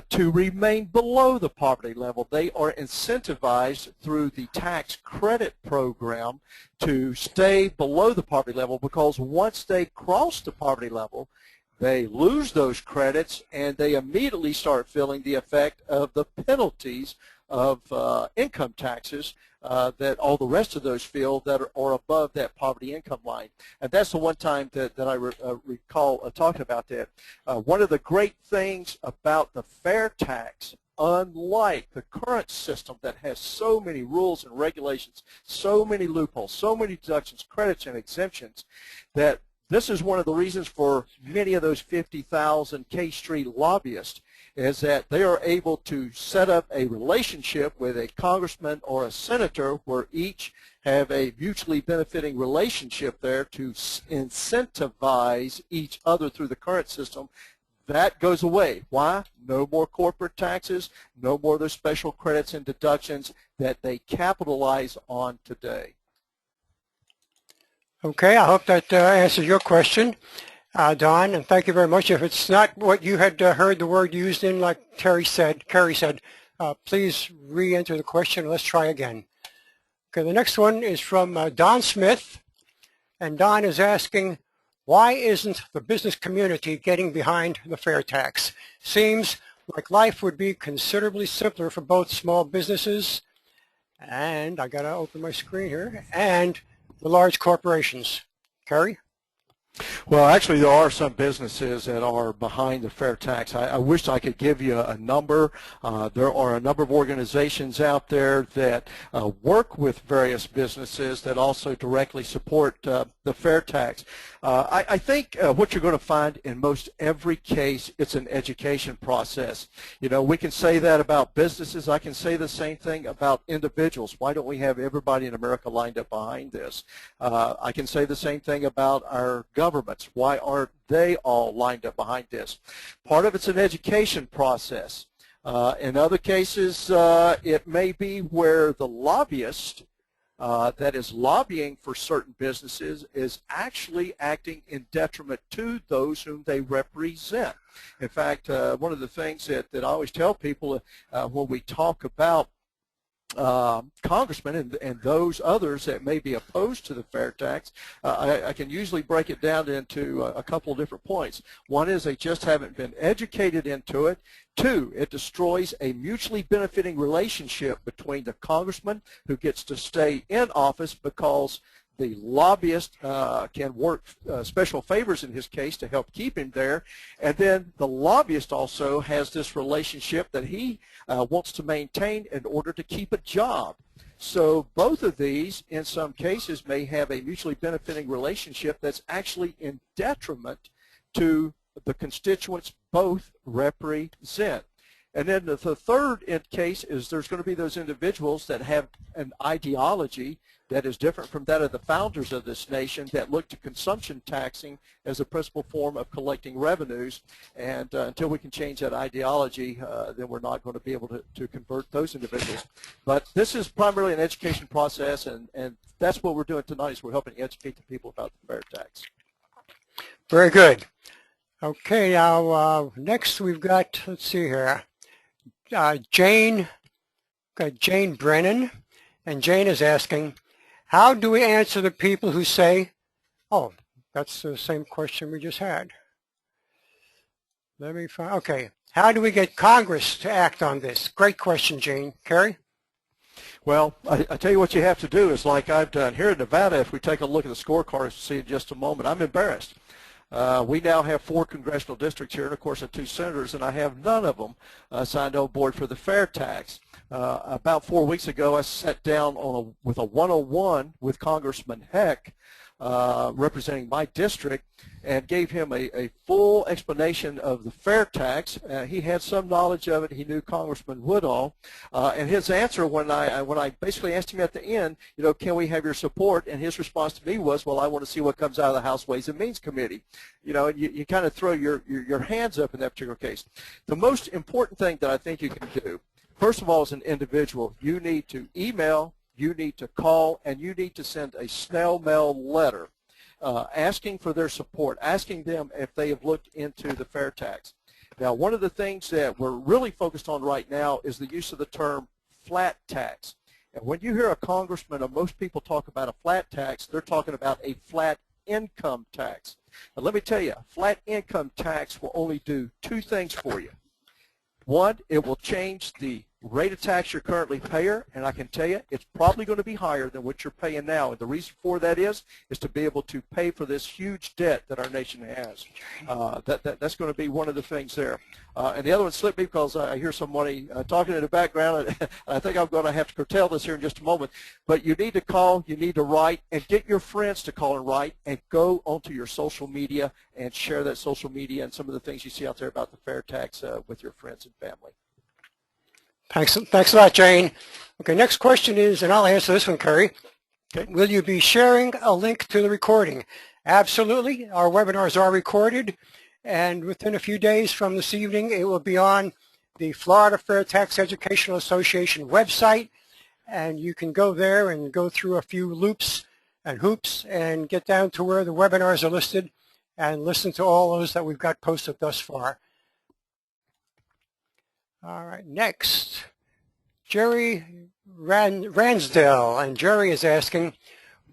to remain below the poverty level. They are incentivized through the tax credit program to stay below the poverty level, because once they cross the poverty level, they lose those credits and they immediately start feeling the effect of the penalties of income taxes that all the rest of those feel that are above that poverty income line. And that's the one time that I recall talking about that. One of the great things about the FairTax, unlike the current system that has so many rules and regulations, so many loopholes, so many deductions, credits, and exemptions, that this is one of the reasons for many of those 50,000 K Street lobbyists, is that they are able to set up a relationship with a congressman or a senator where each have a mutually benefiting relationship there to incentivize each other through the current system. That goes away. Why? No more corporate taxes, no more of those special credits and deductions that they capitalize on today. Okay, I hope that answers your question, Don, and thank you very much. If it's not what you had heard the word used in, like Kerry said, please re-enter the question. Let's try again. Okay, the next one is from Don Smith, and Don is asking, Why isn't the business community getting behind the fair tax? Seems like life would be considerably simpler for both small businesses, and I gotta open my screen here, and the large corporations. Kerry? Well, actually, there are some businesses that are behind the fair tax. I wish I could give you a number. There are a number of organizations out there that work with various businesses that also directly support the fair tax. I think what you're going to find in most every case, it's an education process. You know, we can say that about businesses. I can say the same thing about individuals. Why don't we have everybody in America lined up behind this? I can say the same thing about our governments. Why aren't they all lined up behind this? Part of it's an education process. In other cases, it may be where the lobbyist that is lobbying for certain businesses is actually acting in detriment to those whom they represent. In fact, one of the things that I always tell people when we talk about congressmen and those others that may be opposed to the fair tax, I can usually break it down into a couple of different points. One is they just haven't been educated into it. Two, it destroys a mutually benefiting relationship between the congressman who gets to stay in office because the lobbyist can work special favors in his case to help keep him there, and then the lobbyist also has this relationship that he wants to maintain in order to keep a job. So both of these, in some cases, may have a mutually benefiting relationship that's actually in detriment to the constituents both represent. And then the third case is there's going to be those individuals that have an ideology that is different from that of the founders of this nation that look to consumption taxing as a principal form of collecting revenues. And until we can change that ideology, then we're not going to be able to convert those individuals. But this is primarily an education process, and that's what we're doing tonight is we're helping educate the people about the fair tax. Very good. Okay, now next we've got, let's see here, Jane Brennan, and Jane is asking, how do we answer the people who say, oh, that's the same question we just had. Let me find, okay, how do we get Congress to act on this? Great question, Jane. Kerry? Well, I tell you what you have to do is like I've done here in Nevada. If we take a look at the scorecards, see in just a moment, I'm embarrassed. We now have 4 congressional districts here, and of course, 2 senators, and I have none of them signed on board for the fair tax. About 4 weeks ago, I sat down with a 101 with Congressman Heck, representing my district, and gave him a full explanation of the fair tax. He had some knowledge of it. He knew Congressman Woodall, and his answer when I basically asked him at the end, you know, can we have your support? And his response to me was, well, I want to see what comes out of the House Ways and Means Committee. You know, and you kind of throw your hands up in that particular case. The most important thing that I think you can do, first of all, as an individual, you need to email, you need to call, and you need to send a snail mail letter asking for their support, asking them if they have looked into the fair tax. Now, one of the things that we're really focused on right now is the use of the term flat tax. And when you hear a congressman or most people talk about a flat tax, they're talking about a flat income tax. Now, let me tell you, flat income tax will only do 2 things for you. One, it will change the rate of tax you're currently paying, and I can tell you it's probably going to be higher than what you're paying now. And the reason for that is to be able to pay for this huge debt that our nation has. That's going to be one of the things there. And the other one slipped me because I hear somebody talking in the background, and I think I'm going to have to curtail this here in just a moment. But you need to call, you need to write, and get your friends to call and write, and go onto your social media and share that social media and some of the things you see out there about the fair tax with your friends and family. Thanks a lot, Jane. Okay, next question is, and I'll answer this one, Kerry. Okay. Will you be sharing a link to the recording? Absolutely. Our webinars are recorded, and within a few days from this evening, it will be on the Florida Fair Tax Educational Association website, and you can go there and go through a few loops and hoops and get down to where the webinars are listed and listen to all those that we've got posted thus far. All right, next, Jerry Ransdell, and Jerry is asking,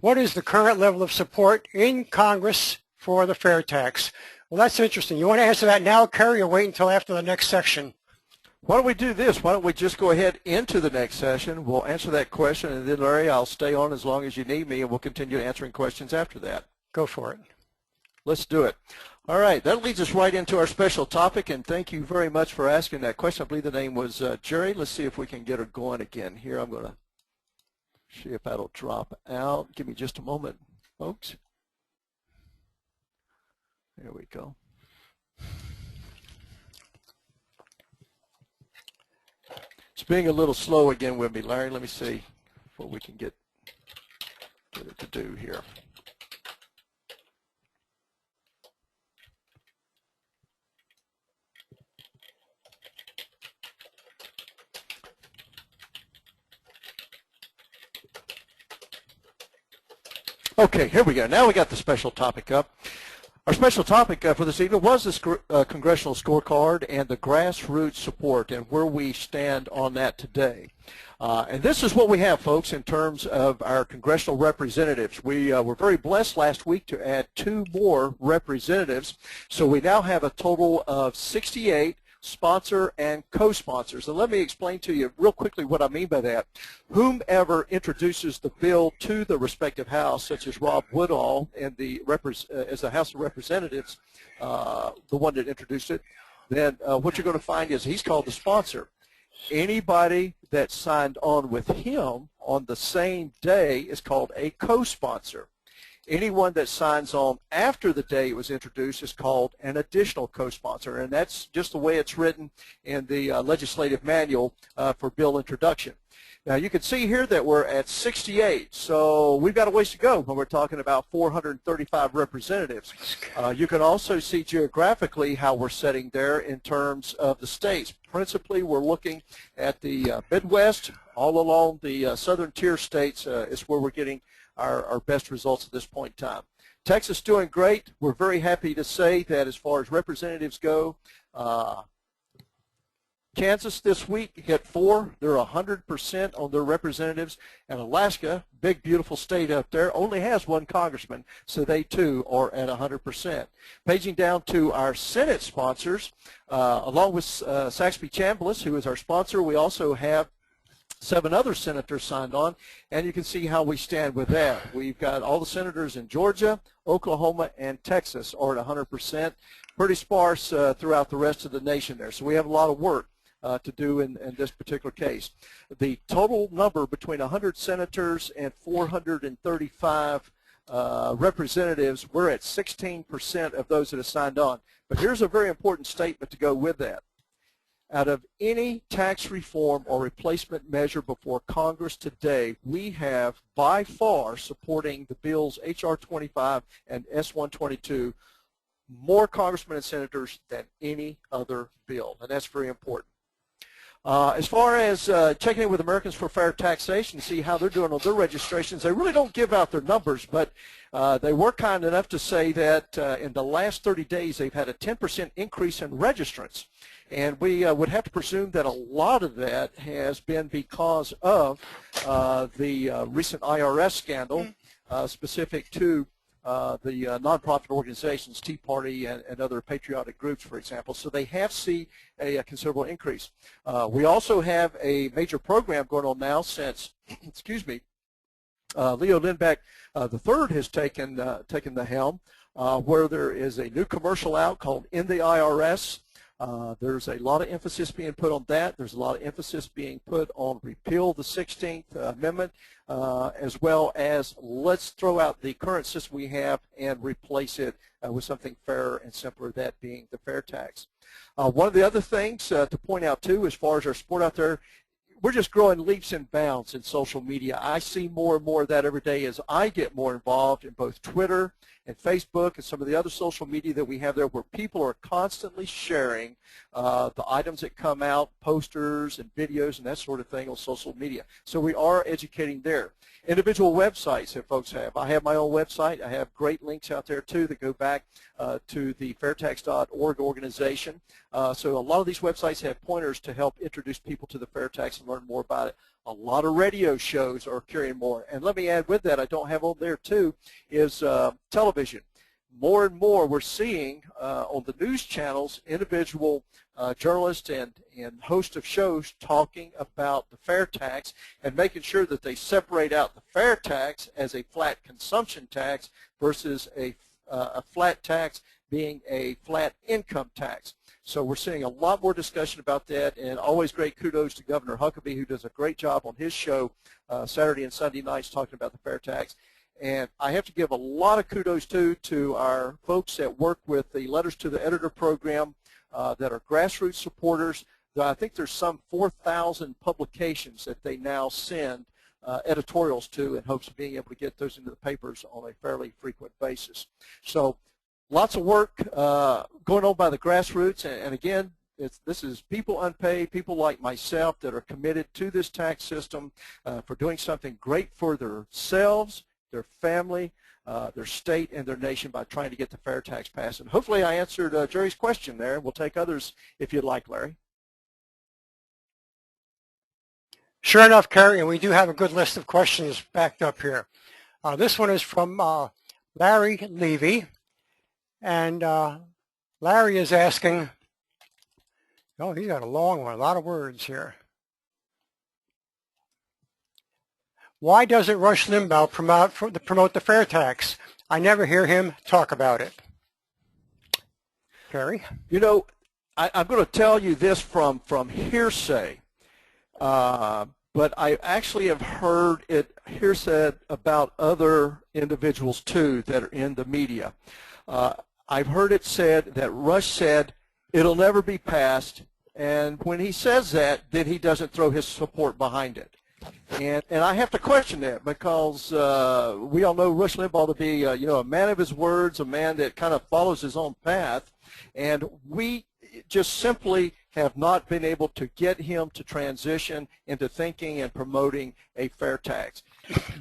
what is the current level of support in Congress for the FairTax? Well, that's interesting. You want to answer that now, Kerry, or wait until after the next section? Why don't we do this? Why don't we just go ahead into the next session? We'll answer that question, and then, Larry, I'll stay on as long as you need me, and we'll continue answering questions after that. Go for it. Let's do it. All right, that leads us right into our special topic, and thank you very much for asking that question. I believe the name was Jerry. Let's see if we can get her going again here. I'm going to see if that'll drop out. Give me just a moment, folks. There we go. It's being a little slow again with me, Larry. Let me see what we can get it to do here. Okay, here we go. Now we got the special topic up. Our special topic for this evening was this congressional scorecard and the grassroots support and where we stand on that today. And this is what we have, folks, in terms of our congressional representatives. We were very blessed last week to add 2 more representatives. So we now have a total of 68 sponsor and co-sponsors. And let me explain to you real quickly what I mean by that. Whomever introduces the bill to the respective House, such as Rob Woodall and as the House of Representatives, the one that introduced it, then what you're going to find is he's called the sponsor. Anybody that signed on with him on the same day is called a co-sponsor. Anyone that signs on after the day it was introduced is called an additional co-sponsor, and that's just the way it's written in the legislative manual for bill introduction. Now you can see here that we're at 68, so we've got a ways to go when we're talking about 435 representatives. You can also see geographically how we're setting there in terms of the states. Principally, we're looking at the Midwest, all along the southern tier states is where we're getting our best results at this point in time. Texas doing great. We're very happy to say that as far as representatives go, Kansas this week hit 4. They're 100% on their representatives. And Alaska, big, beautiful state up there, only has 1 congressman, so they too are at 100%. Paging down to our Senate sponsors, along with Saxby Chambliss, who is our sponsor, we also have 7 other senators signed on, and you can see how we stand with that. We've got all the senators in Georgia, Oklahoma, and Texas are at 100%. Pretty sparse throughout the rest of the nation there, so we have a lot of work to do in this particular case. The total number between 100 senators and 435 representatives, we're at 16% of those that have signed on. But here's a very important statement to go with that. Out of any tax reform or replacement measure before Congress today, we have by far supporting the bills H.R. 25 and S-122 more congressmen and senators than any other bill, and that's very important. As far as checking in with Americans for Fair Taxation to see how they're doing on their registrations, they really don't give out their numbers, but they were kind enough to say that in the last 30 days they've had a 10% increase in registrants. And we would have to presume that a lot of that has been because of the recent IRS scandal specific to the nonprofit organizations, Tea Party and other patriotic groups, for example. So they have seen a considerable increase. We also have a major program going on now since, excuse me, Leo Lindbeck III has taken the helm, where there is a new commercial out called In the IRS. There's a lot of emphasis being put on that. There's a lot of emphasis being put on repeal the 16th Amendment, as well as let's throw out the current system we have and replace it with something fairer and simpler, that being the fair tax. One of the other things to point out, too, as far as our support out there, we're just growing leaps and bounds in social media. I see more and more of that every day as I get more involved in both Twitter and Facebook and some of the other social media that we have there, where people are constantly sharing the items that come out, posters and videos and that sort of thing on social media. So we are educating there. Individual websites that folks have. I have my own website. I have great links out there, too, that go back to the fairtax.org organization. So a lot of these websites have pointers to help introduce people to the fair tax and learn more about it. A lot of radio shows are carrying more. And let me add with that, I don't have on there, too, is television. more and more we're seeing on the news channels individual journalists and hosts of shows talking about the fair tax and making sure that they separate out the fair tax as a flat consumption tax versus a flat tax being a flat income tax. So we're seeing a lot more discussion about that, and always great kudos to Governor Huckabee, who does a great job on his show Saturday and Sunday nights talking about the fair tax. And I have to give a lot of kudos to our folks that work with the Letters to the Editor program that are grassroots supporters. I think there's some 4,000 publications that they now send editorials to in hopes of being able to get those into the papers on a fairly frequent basis. So lots of work going on by the grassroots, and again, this is people unpaid, people like myself that are committed to this tax system for doing something great for themselves, their family, their state, and their nation by trying to get the fair tax passed. And hopefully I answered Jerry's question there. We'll take others if you'd like, Larry. Sure enough, Kerry, and we do have a good list of questions backed up here. This one is from Larry Levy, and Larry is asking, oh, he's got a long one, a lot of words here. Why doesn't Rush Limbaugh promote the fair tax? I never hear him talk about it. Kerry? You know, I'm going to tell you this from hearsay, but I actually have heard it hearsay about other individuals too that are in the media. I've heard it said that Rush said it'll never be passed, and when he says that, then he doesn't throw his support behind it. And I have to question that because we all know Rush Limbaugh to be a man of his words, a man that kind of follows his own path, and we just simply have not been able to get him to transition into thinking and promoting a fair tax.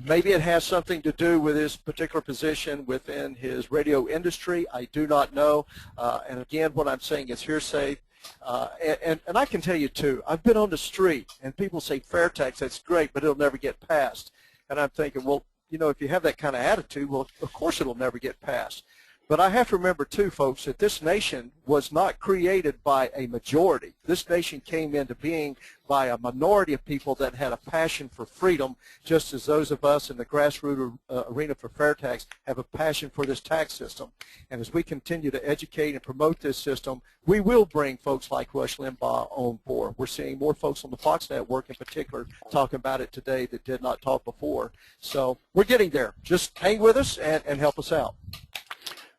Maybe it has something to do with his particular position within his radio industry. I do not know. And again, what I'm saying is hearsay. And I can tell you, too, I've been on the street, and people say fair tax, that's great, but it'll never get passed. And I'm thinking, well, if you have that kind of attitude, well, of course it'll never get passed. But I have to remember, too, folks, that this nation was not created by a majority. This nation came into being by a minority of people that had a passion for freedom, just as those of us in the grassroots arena for fair tax have a passion for this tax system. And as we continue to educate and promote this system, we will bring folks like Rush Limbaugh on board. We're seeing more folks on the Fox Network in particular talking about it today that did not talk before. So we're getting there. Just hang with us and help us out.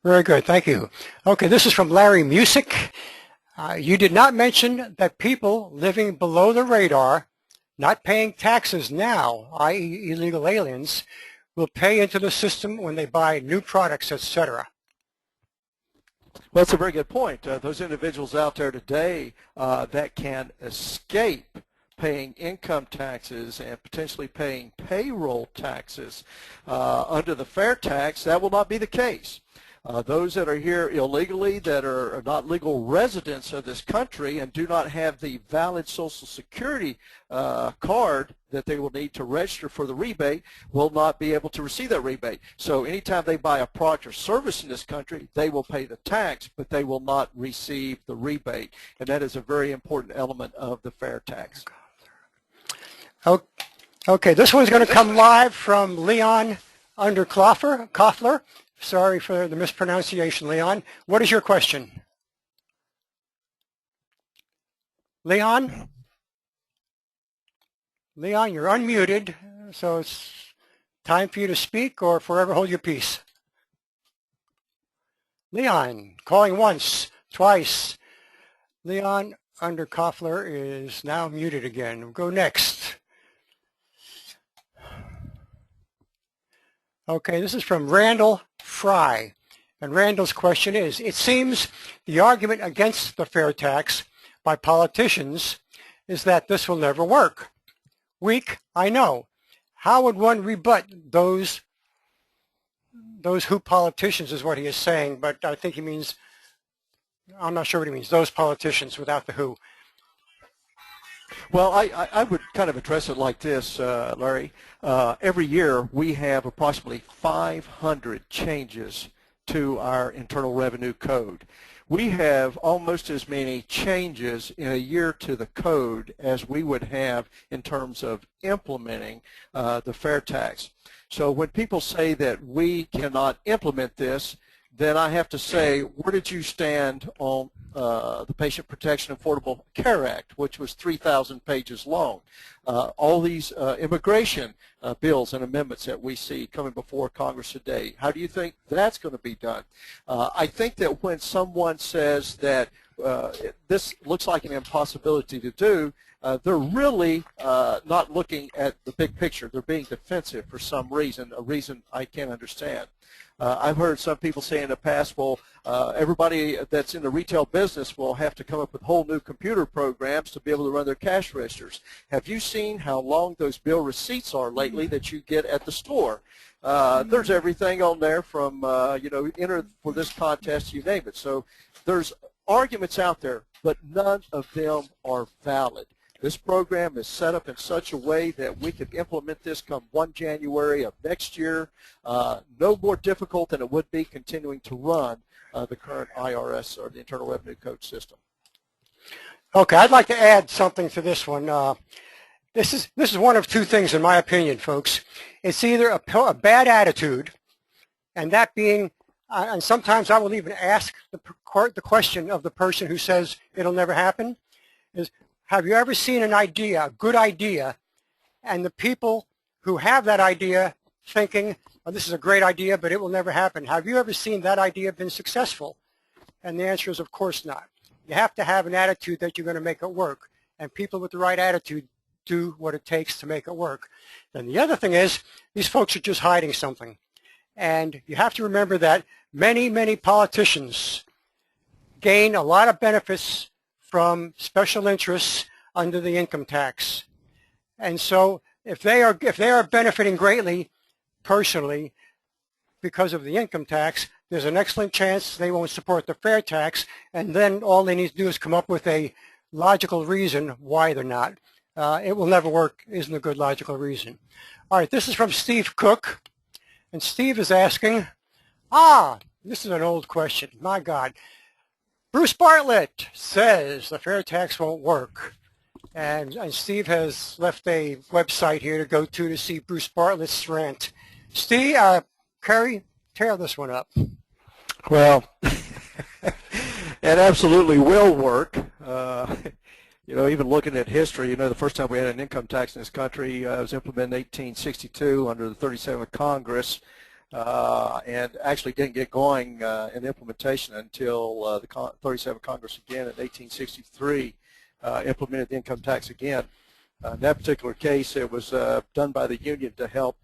Very good. Thank you. Okay, this is from Larry Music. You did not mention that people living below the radar, not paying taxes now, i.e. illegal aliens, will pay into the system when they buy new products, etc. Well, that's a very good point. Those individuals out there today that can escape paying income taxes and potentially paying payroll taxes under the fair tax, that will not be the case. Those that are here illegally, that are not legal residents of this country and do not have the valid Social Security card that they will need to register for the rebate, will not be able to receive that rebate. So anytime they buy a product or service in this country, they will pay the tax, but they will not receive the rebate. And that is a very important element of the fair tax. Okay, this one's going to come live from Leon Underkoffler. Sorry for the mispronunciation, Leon. What is your question? Leon? Leon, you're unmuted, so it's time for you to speak or forever hold your peace. Leon, calling once, twice. Leon Underkoffler is now muted again. We'll go next. Okay, this is from Randall Fry. And Randall's question is, it seems the argument against the fair tax by politicians is that this will never work. Weak, I know. How would one rebut those who politicians is what he is saying, but I think he means, I'm not sure what he means, those politicians without the who. Well, I would kind of address it like this, Larry. Every year we have approximately 500 changes to our Internal Revenue Code. We have almost as many changes in a year to the code as we would have in terms of implementing the FairTax. So when people say that we cannot implement this, then I have to say, where did you stand on the Patient Protection Affordable Care Act, which was 3,000 pages long? All these immigration bills and amendments that we see coming before Congress today, how do you think that's going to be done? I think that when someone says that this looks like an impossibility to do, they're really not looking at the big picture. They're being defensive for some reason, a reason I can't understand. I've heard some people say in the past, well, everybody that's in the retail business will have to come up with whole new computer programs to be able to run their cash registers. Have you seen how long those bill receipts are lately that you get at the store? There's everything on there from, you know, enter for this contest, you name it. So there's arguments out there, but none of them are valid. This program is set up in such a way that we could implement this come 1 January of next year, no more difficult than it would be continuing to run the current IRS or the Internal Revenue Code system. Okay, I'd like to add something to this one. This is one of two things in my opinion, folks. It's either a bad attitude, and that being, and sometimes I will even ask the question of the person who says it'll never happen, is, have you ever seen an idea, a good idea, and the people who have that idea thinking, oh, this is a great idea, but it will never happen? Have you ever seen that idea been successful? And the answer is, of course not. You have to have an attitude that you're going to make it work, and people with the right attitude do what it takes to make it work. And the other thing is, these folks are just hiding something. And you have to remember that many, many politicians gain a lot of benefits from special interests under the income tax. And so if they are benefiting greatly personally because of the income tax, there's an excellent chance they won't support the fair tax, and then all they need to do is come up with a logical reason why they're not. It will never work isn't a good logical reason. All right, this is from Steve Cook, and Steve is asking, this is an old question, my God. Bruce Bartlett says the fair tax won't work. And Steve has left a website here to go to see Bruce Bartlett's rant. Steve, Kerry, tear this one up. Well, it absolutely will work. You know, even looking at history, you know, the first time we had an income tax in this country was implemented in 1862 under the 37th Congress. And actually didn't get going in implementation until the 37th Congress again in 1863 implemented the income tax again. In that particular case, it was done by the Union to help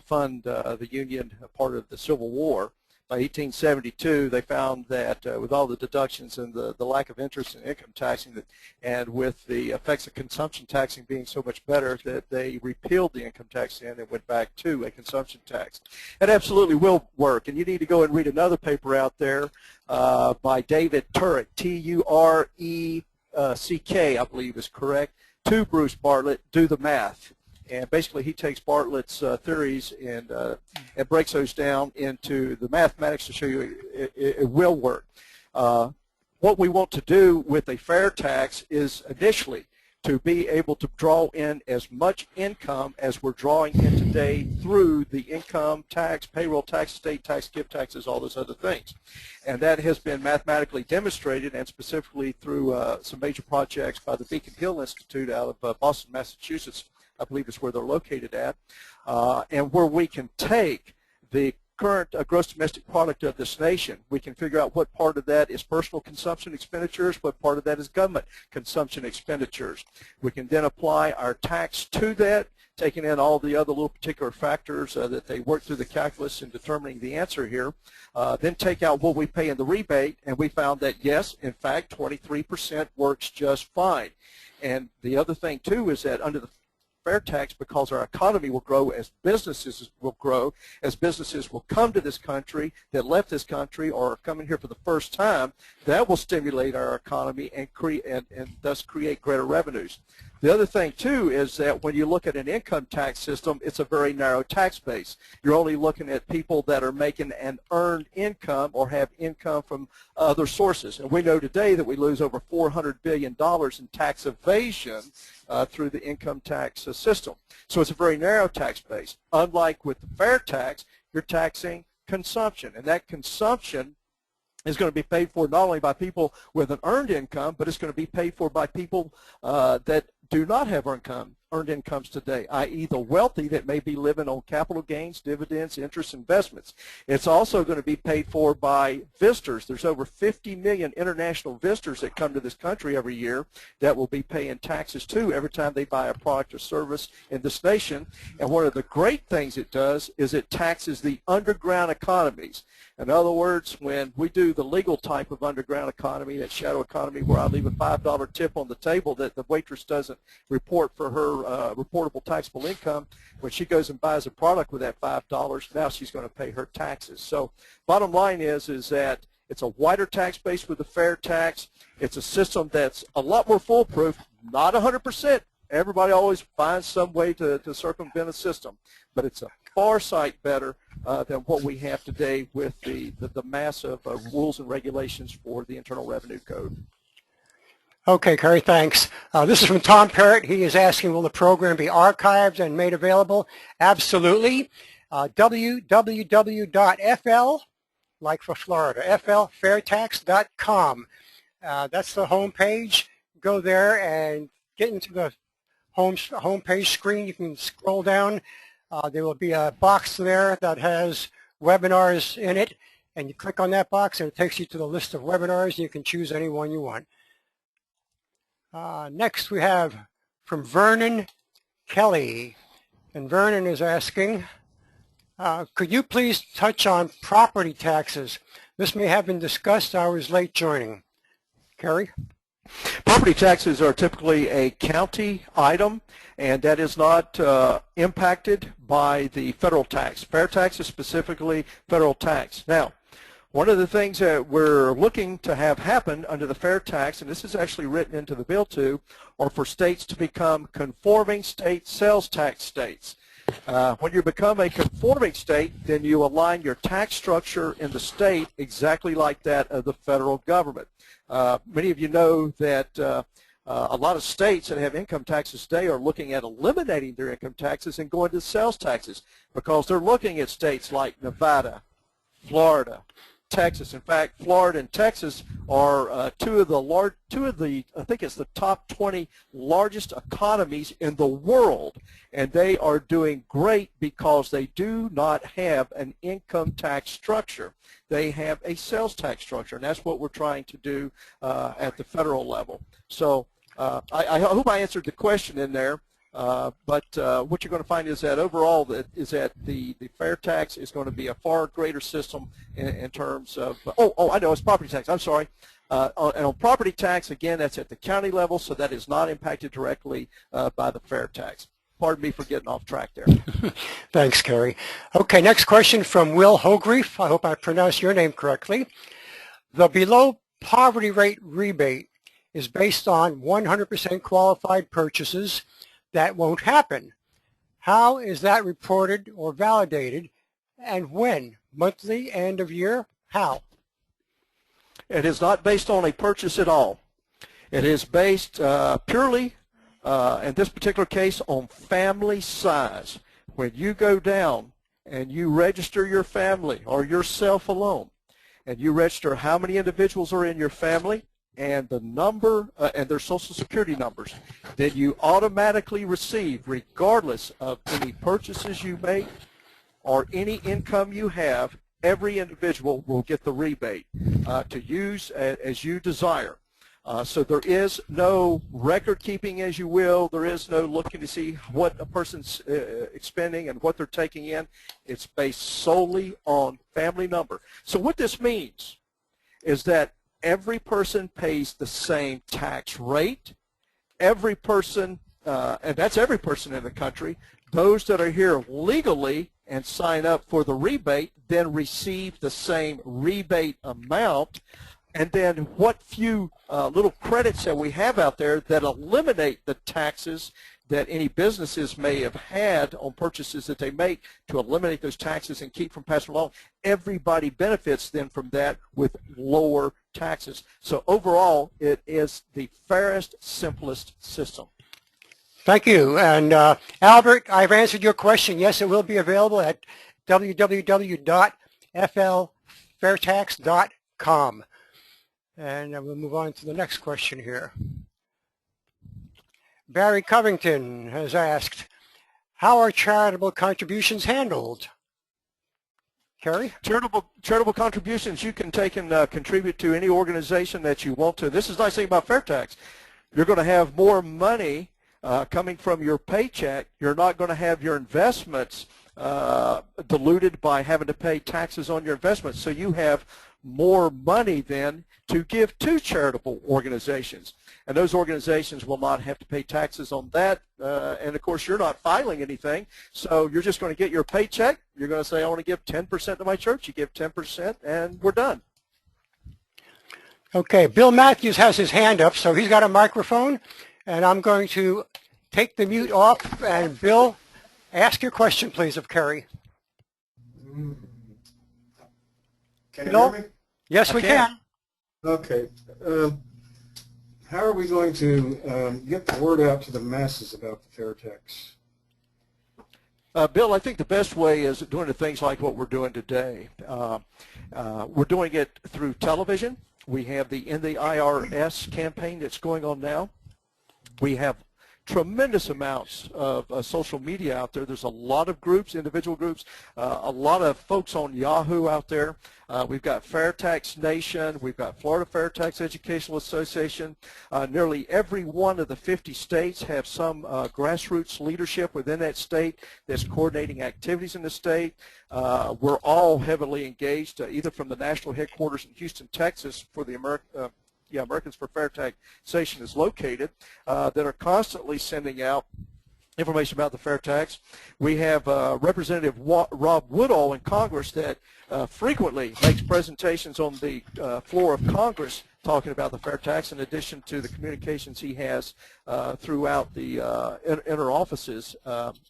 fund the Union part of the Civil War. By 1872, they found that with all the deductions and the lack of interest in income taxing, and with the effects of consumption taxing being so much better, that they repealed the income tax and went back to a consumption tax. It absolutely will work, and you need to go and read another paper out there by David Turek, T-U-R-E-C-K, I believe is correct, to Bruce Bartlett, Do the Math. And basically he takes Bartlett's theories and breaks those down into the mathematics to show you it will work. What we want to do with a fair tax is initially to be able to draw in as much income as we're drawing in today through the income tax, payroll tax, estate tax, gift taxes, all those other things. And that has been mathematically demonstrated, and specifically through some major projects by the Beacon Hill Institute out of Boston, Massachusetts, I believe is where they're located at, and where we can take the current gross domestic product of this nation. We can figure out what part of that is personal consumption expenditures, what part of that is government consumption expenditures. We can then apply our tax to that, taking in all the other little particular factors that they work through the calculus in determining the answer here, then take out what we pay in the rebate, and we found that, yes, in fact, 23% works just fine. And the other thing, too, is that under the fair tax, because our economy will grow as businesses will grow, as businesses will come to this country that left this country or are coming here for the first time, that will stimulate our economy and thus create greater revenues. The other thing, too, is that when you look at an income tax system, it's a very narrow tax base. You're only looking at people that are making an earned income or have income from other sources. And we know today that we lose over $400 billion in tax evasion through the income tax system. So it's a very narrow tax base. Unlike with the fair tax, you're taxing consumption, and that consumption is going to be paid for not only by people with an earned income, but it's going to be paid for by people that do not have earned incomes today, i.e. the wealthy that may be living on capital gains, dividends, interest, investments. It's also going to be paid for by visitors. There's over 50 million international visitors that come to this country every year that will be paying taxes too every time they buy a product or service in this nation. And one of the great things it does is it taxes the underground economies. In other words, when we do the legal type of underground economy, that shadow economy where I leave a $5 tip on the table that the waitress doesn't report for her reportable taxable income, when she goes and buys a product with that $5, now she's going to pay her taxes. So bottom line is that it's a wider tax base with the fair tax. It's a system that's a lot more foolproof, not 100%. Everybody always finds some way to circumvent a system, but it's a far sight better than what we have today with the massive rules and regulations for the Internal Revenue Code. Okay, Kerry, thanks. This is from Tom Parrott. He is asking, will the program be archived and made available? Absolutely. www.fl, like for Florida, flfairtax.com. That's the home page. Go there and get into the home page screen. You can scroll down. There will be a box there that has webinars in it, and you click on that box and it takes you to the list of webinars, and you can choose any one you want. Next we have from Vernon Kelly, and Vernon is asking, could you please touch on property taxes? This may have been discussed. I was late joining. Kerry? Property taxes are typically a county item, and that is not impacted by the federal tax. Fair tax is specifically federal tax. Now, one of the things that we're looking to have happen under the fair tax, and this is actually written into the bill too, are for states to become conforming state sales tax states. When you become a conforming state, then you align your tax structure in the state exactly like that of the federal government. Many of you know that a lot of states that have income taxes today are looking at eliminating their income taxes and going to sales taxes because they're looking at states like Nevada, Florida, Texas. In fact, Florida and Texas are two of the I think it's the top 20 largest economies in the world, and they are doing great because they do not have an income tax structure. They have a sales tax structure, and that's what we're trying to do at the federal level. So I hope I answered the question in there. But what you're going to find is that overall the fair tax is going to be a far greater system in terms of, I know, it's property tax. I'm sorry. And on property tax, again, that's at the county level, so that is not impacted directly by the fair tax. Pardon me for getting off track there. Thanks, Kerry. Okay, next question from Will Hogreef. I hope I pronounced your name correctly. The below poverty rate rebate is based on 100% qualified purchases. That won't happen. How is that reported or validated, and when? Monthly, end of year? How? It is not based on a purchase at all. It is based purely, in this particular case, on family size. When you go down and you register your family or yourself alone, and you register how many individuals are in your family, and the number and their social security numbers, then you automatically receive, regardless of any purchases you make or any income you have, every individual will get the rebate to use as you desire. So there is no record keeping, as you will. There is no looking to see what a person's expending and what they're taking in. It's based solely on family number. So what this means is that every person pays the same tax rate. Every person, and that's every person in the country, those that are here legally and sign up for the rebate then receive the same rebate amount. and then what few little credits that we have out there that eliminate the taxes that any businesses may have had on purchases that they make, to eliminate those taxes and keep from passing along. Everybody benefits then from that with lower taxes. So overall, it is the fairest, simplest system. Thank you. And Albert, I've answered your question. Yes, it will be available at www.fffairtax.com. And we'll move on to the next question here. Barry Covington has asked, how are charitable contributions handled? Kerry? Charitable contributions, you can take and contribute to any organization that you want to. This is the nice thing about FairTax. You're going to have more money coming from your paycheck. You're not going to have your investments diluted by having to pay taxes on your investments. So you have more money then to give to charitable organizations. And those organizations will not have to pay taxes on that. And, of course, you're not filing anything. So you're just going to get your paycheck. You're going to say, I want to give 10% to my church. You give 10%, and we're done. Okay, Bill Matthews has his hand up, so he's got a microphone. And I'm going to take the mute off. And, Bill, ask your question, please, of Kerry. Can you hear me? Yes, we can. Okay. How are we going to get the word out to the masses about the FairTax? Bill, I think the best way is doing the things like what we're doing today. We're doing it through television. We have the In the IRS campaign that's going on now. We have tremendous amounts of social media out there. There's a lot of groups, individual groups, a lot of folks on Yahoo out there. We've got FairTax Nation. We've got Florida FairTax Educational Association. Nearly every one of the 50 states have some grassroots leadership within that state that's coordinating activities in the state. We're all heavily engaged, either from the national headquarters in Houston, Texas, for the Americans for Fair Taxation is located, that are constantly sending out information about the fair tax. We have Representative Rob Woodall in Congress that frequently makes presentations on the floor of Congress talking about the fair tax, in addition to the communications he has throughout the inner offices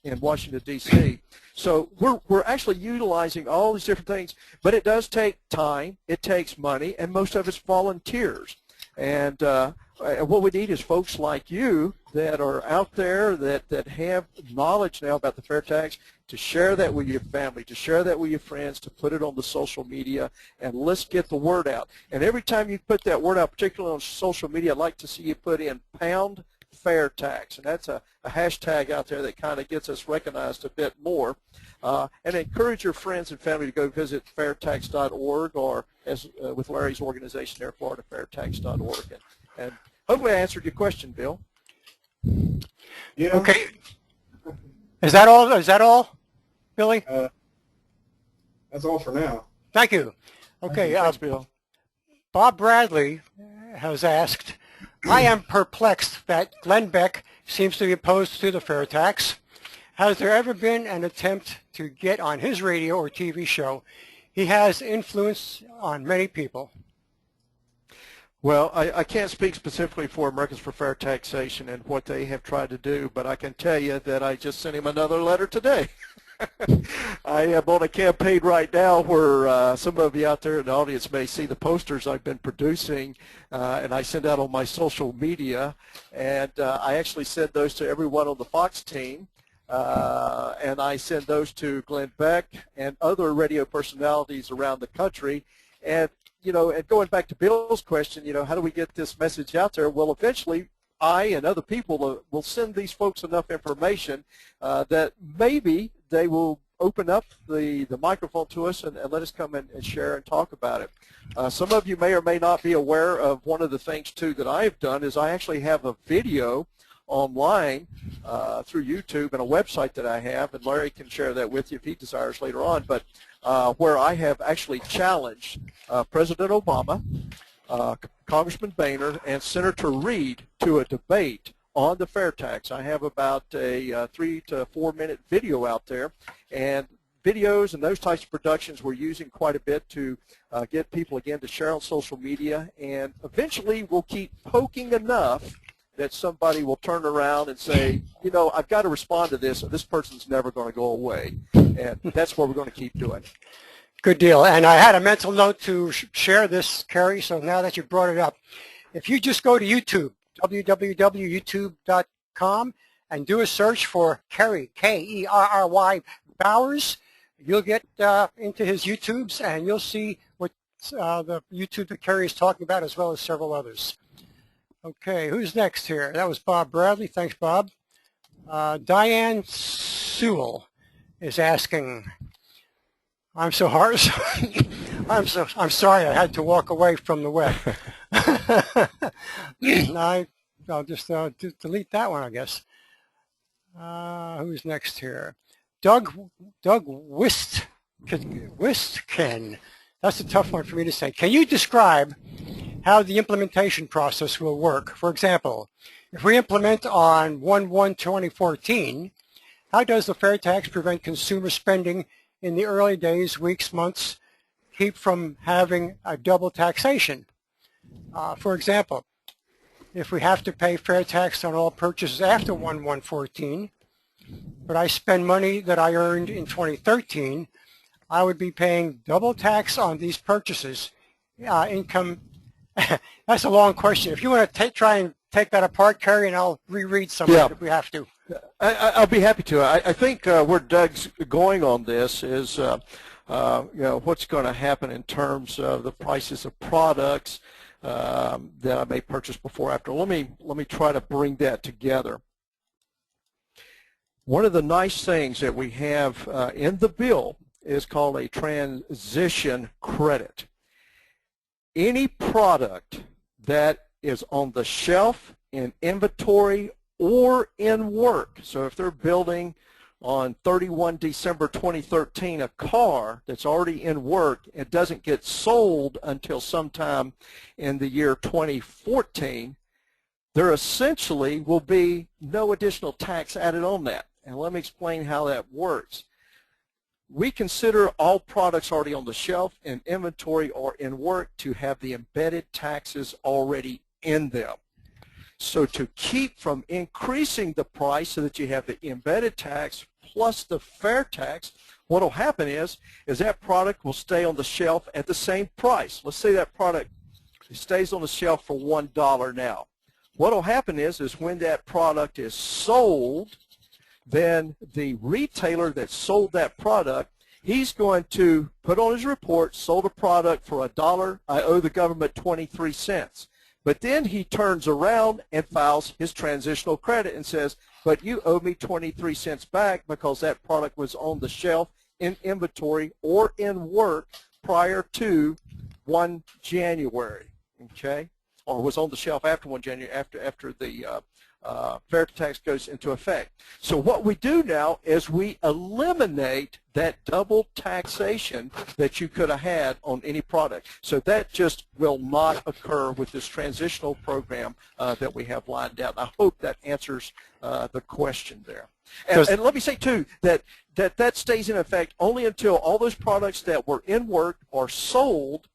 in Washington, D.C. So we're actually utilizing all these different things, but it does take time, it takes money, and most of it's volunteers. And what we need is folks like you that are out there that have knowledge now about the fair tax, to share that with your family, to share that with your friends, to put it on the social media, and let's get the word out. And every time you put that word out, particularly on social media, I'd like to see you put in #FairTax, and that's a hashtag out there that kind of gets us recognized a bit more. And encourage your friends and family to go visit fairtax.org, or as with Larry's organization there, floridafairtax.org. And hopefully I answered your question, Bill. Yeah. Okay. Is that all? Is that all, Billy? That's all for now. Thank you. Okay. Thanks, Bill. Bob Bradley has asked, I am perplexed that Glenn Beck seems to be opposed to the fair tax. Has there ever been an attempt to get on his radio or TV show? He has influence on many people. Well, I can't speak specifically for Americans for Fair Taxation and what they have tried to do, but I can tell you that I just sent him another letter today. I am on a campaign right now where some of you out there in the audience may see the posters I've been producing, and I send out on my social media, and I actually send those to everyone on the Fox team, and I send those to Glenn Beck and other radio personalities around the country. And you know, and going back to Bill's question, you know, how do we get this message out there? Well, eventually I and other people will send these folks enough information that maybe they will open up the microphone to us and let us come in and share and talk about it. Some of you may or may not be aware of one of the things, too, that I have done is I actually have a video online through YouTube and a website that I have, and Larry can share that with you if he desires later on, but where I have actually challenged President Obama, Congressman Boehner, and Senator Reid to a debate on the fair tax. I have about a 3 to 4 minute video out there, and videos and those types of productions we're using quite a bit to get people, again, to share on social media, and eventually we'll keep poking enough that somebody will turn around and say, you know, I've got to respond to this, or this person's never going to go away. And that's what we're going to keep doing. Good deal. And I had a mental note to share this, Kerry, so now that you brought it up, if you just go to YouTube, www.youtube.com, and do a search for Kerry, K-E-R-R-Y, Bowers, you'll get into his YouTubes, and you'll see what the YouTube that Kerry is talking about, as well as several others. Okay, who's next here? That was Bob Bradley. Thanks, Bob. Diane Sewell is asking, I'm sorry I had to walk away from the web. I'll just delete that one, I guess. Who's next here? Doug Wistken. That's a tough one for me to say. Can you describe how the implementation process will work? For example, if we implement on 1/1/2014, how does the fair tax prevent consumer spending in the early days, weeks, months, keep from having a double taxation? For example, if we have to pay fair tax on all purchases after 1/1/14, but I spend money that I earned in 2013, I would be paying double tax on these purchases. Income, that's a long question. If you want to try and take that apart, Kerry, and I'll reread some of it if we have to. I'll be happy to. I think where Doug's going on this is, you know, what's going to happen in terms of the prices of products that I may purchase before or after. Let me try to bring that together. One of the nice things that we have in the bill is called a transition credit. Any product that is on the shelf, in inventory, or in work. So if they're building on 31 December 2013 a car that's already in work, it doesn't get sold until sometime in the year 2014, there essentially will be no additional tax added on that. And let me explain how that works. We consider all products already on the shelf, in inventory, or in work to have the embedded taxes already in them. So to keep from increasing the price so that you have the embedded tax plus the fair tax, what will happen is that product will stay on the shelf at the same price. Let's say that product stays on the shelf for $1 now. What will happen is when that product is sold, then the retailer that sold that product, he's going to put on his report, sold a product for $1, I owe the government 23 cents. But then he turns around and files his transitional credit and says, but you owe me 23 cents back because that product was on the shelf, in inventory, or in work prior to 1 January, okay? Or was on the shelf after 1 January, after the fair tax goes into effect. So what we do now is we eliminate that double taxation that you could have had on any product. So that just will not occur with this transitional program that we have lined out. I hope that answers the question there. And let me say, too, that stays in effect only until all those products that were in work are sold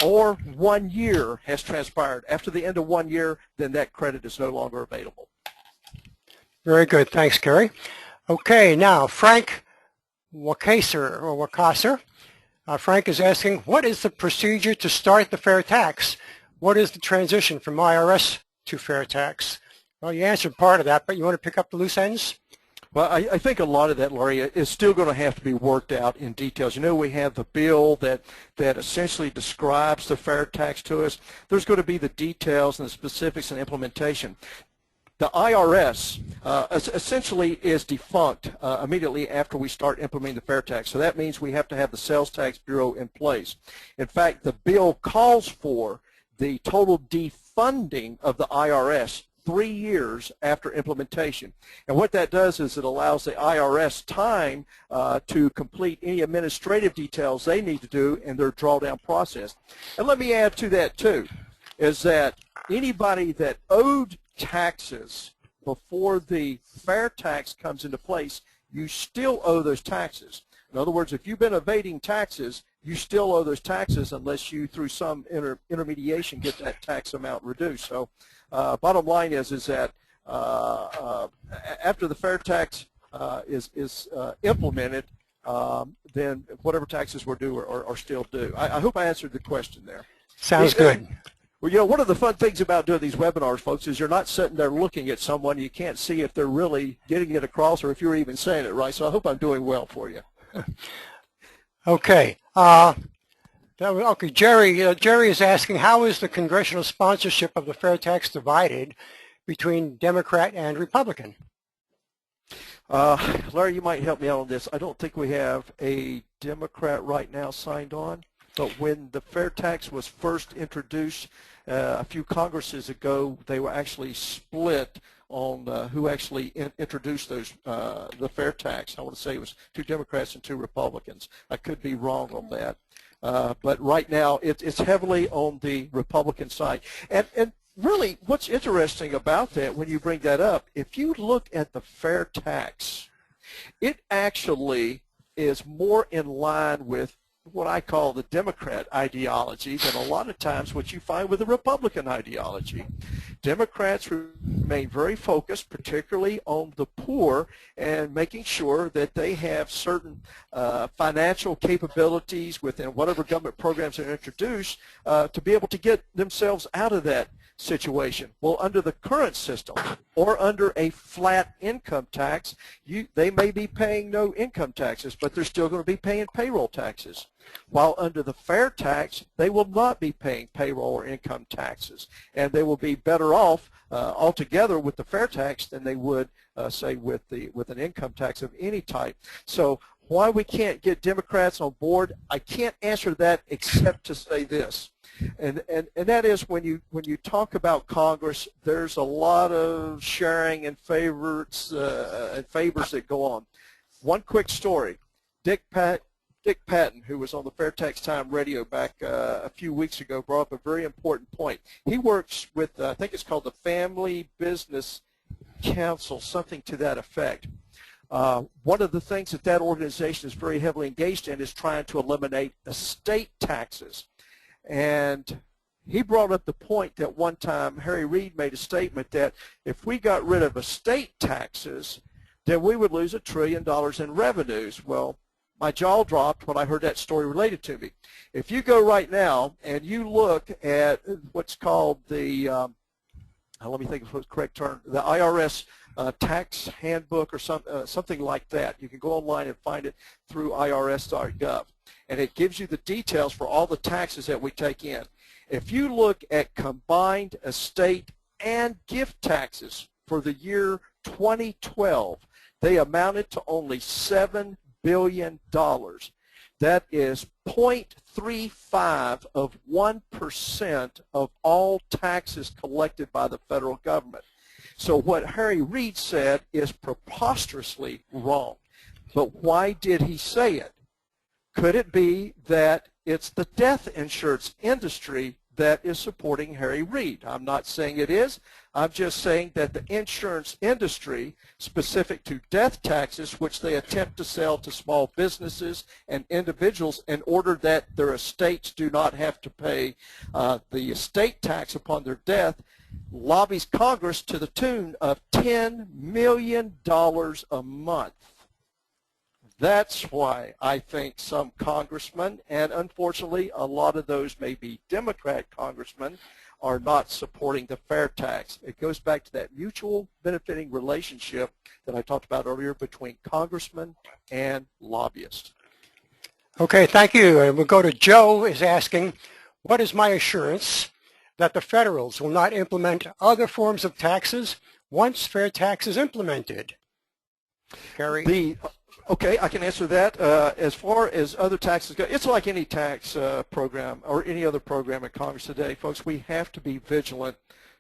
or 1 year has transpired. After the end of 1 year, then that credit is no longer available. Very good. Thanks, Kerry. Okay, now Frank Wakasser. Frank is asking, what is the procedure to start the fair tax? What is the transition from IRS to fair tax? Well, you answered part of that, but you want to pick up the loose ends? Well, I think a lot of that, Larry, is still going to have to be worked out in details. You know, we have the bill that essentially describes the fair tax to us. There's going to be the details and the specifics and implementation. The IRS essentially is defunct immediately after we start implementing the fair tax. So that means we have to have the Sales Tax Bureau in place. In fact, the bill calls for the total defunding of the IRS 3 years after implementation. And what that does is it allows the IRS time to complete any administrative details they need to do in their drawdown process. And let me add to that, too, is that anybody that owed taxes before the fair tax comes into place, you still owe those taxes. In other words, if you've been evading taxes, you still owe those taxes unless you, through some intermediation, get that tax amount reduced. So bottom line is that after the FairTax is implemented, then whatever taxes were due are still due. I hope I answered the question there. Sounds good. Well, you know, one of the fun things about doing these webinars, folks, is you're not sitting there looking at someone. You can't see if they're really getting it across or if you're even saying it right. So I hope I'm doing well for you. Okay. Okay, Jerry is asking, how is the congressional sponsorship of the FairTax divided between Democrat and Republican? Larry, you might help me out on this. I don't think we have a Democrat right now signed on, but when the FairTax was first introduced a few Congresses ago, they were actually split on who actually introduced those the FairTax. I want to say it was 2 Democrats and 2 Republicans. I could be wrong on that. But right now, it's heavily on the Republican side. And really, what's interesting about that, when you bring that up, if you look at the FairTax, it actually is more in line with what I call the Democrat ideology than a lot of times what you find with the Republican ideology. Democrats remain very focused, particularly on the poor, and making sure that they have certain financial capabilities within whatever government programs are introduced to be able to get themselves out of that situation. Well, under the current system or under a flat income tax, they may be paying no income taxes, but they're still going to be paying payroll taxes. While under the FairTax, they will not be paying payroll or income taxes, and they will be better off altogether with the FairTax than they would, say, with an income tax of any type. So why we can't get Democrats on board, I can't answer that except to say this. And that is, when you talk about Congress, there's a lot of sharing and favors that go on. One quick story. Dick Patton, who was on the FairTax Time radio back a few weeks ago, brought up a very important point. He works with, I think it's called the Family Business Council, something to that effect. One of the things that organization is very heavily engaged in is trying to eliminate estate taxes. And he brought up the point that one time Harry Reid made a statement that if we got rid of estate taxes, then we would lose $1 trillion in revenues. Well, my jaw dropped when I heard that story related to me. If you go right now and you look at what's called the, let me think of the correct term, the IRS tax handbook or something like that. You can go online and find it through irs.gov. And it gives you the details for all the taxes that we take in. If you look at combined estate and gift taxes for the year 2012, they amounted to only $7 billion. That is 0.35 of 1% of all taxes collected by the federal government. So what Harry Reid said is preposterously wrong. But why did he say it? Could it be that it's the death insurance industry that is supporting Harry Reid? I'm not saying it is. I'm just saying that the insurance industry, specific to death taxes, which they attempt to sell to small businesses and individuals in order that their estates do not have to pay the estate tax upon their death, lobbies Congress to the tune of $10 million a month. That's why I think some congressmen, and unfortunately a lot of those may be Democrat congressmen, are not supporting the FairTax. It goes back to that mutual benefiting relationship that I talked about earlier between congressmen and lobbyists. Okay, thank you. And we'll go to Joe is asking, what is my assurance that the federals will not implement other forms of taxes once FairTax is implemented? Kerry? Okay, I can answer that. As far as other taxes go, it's like any tax program or any other program in Congress today, folks. We have to be vigilant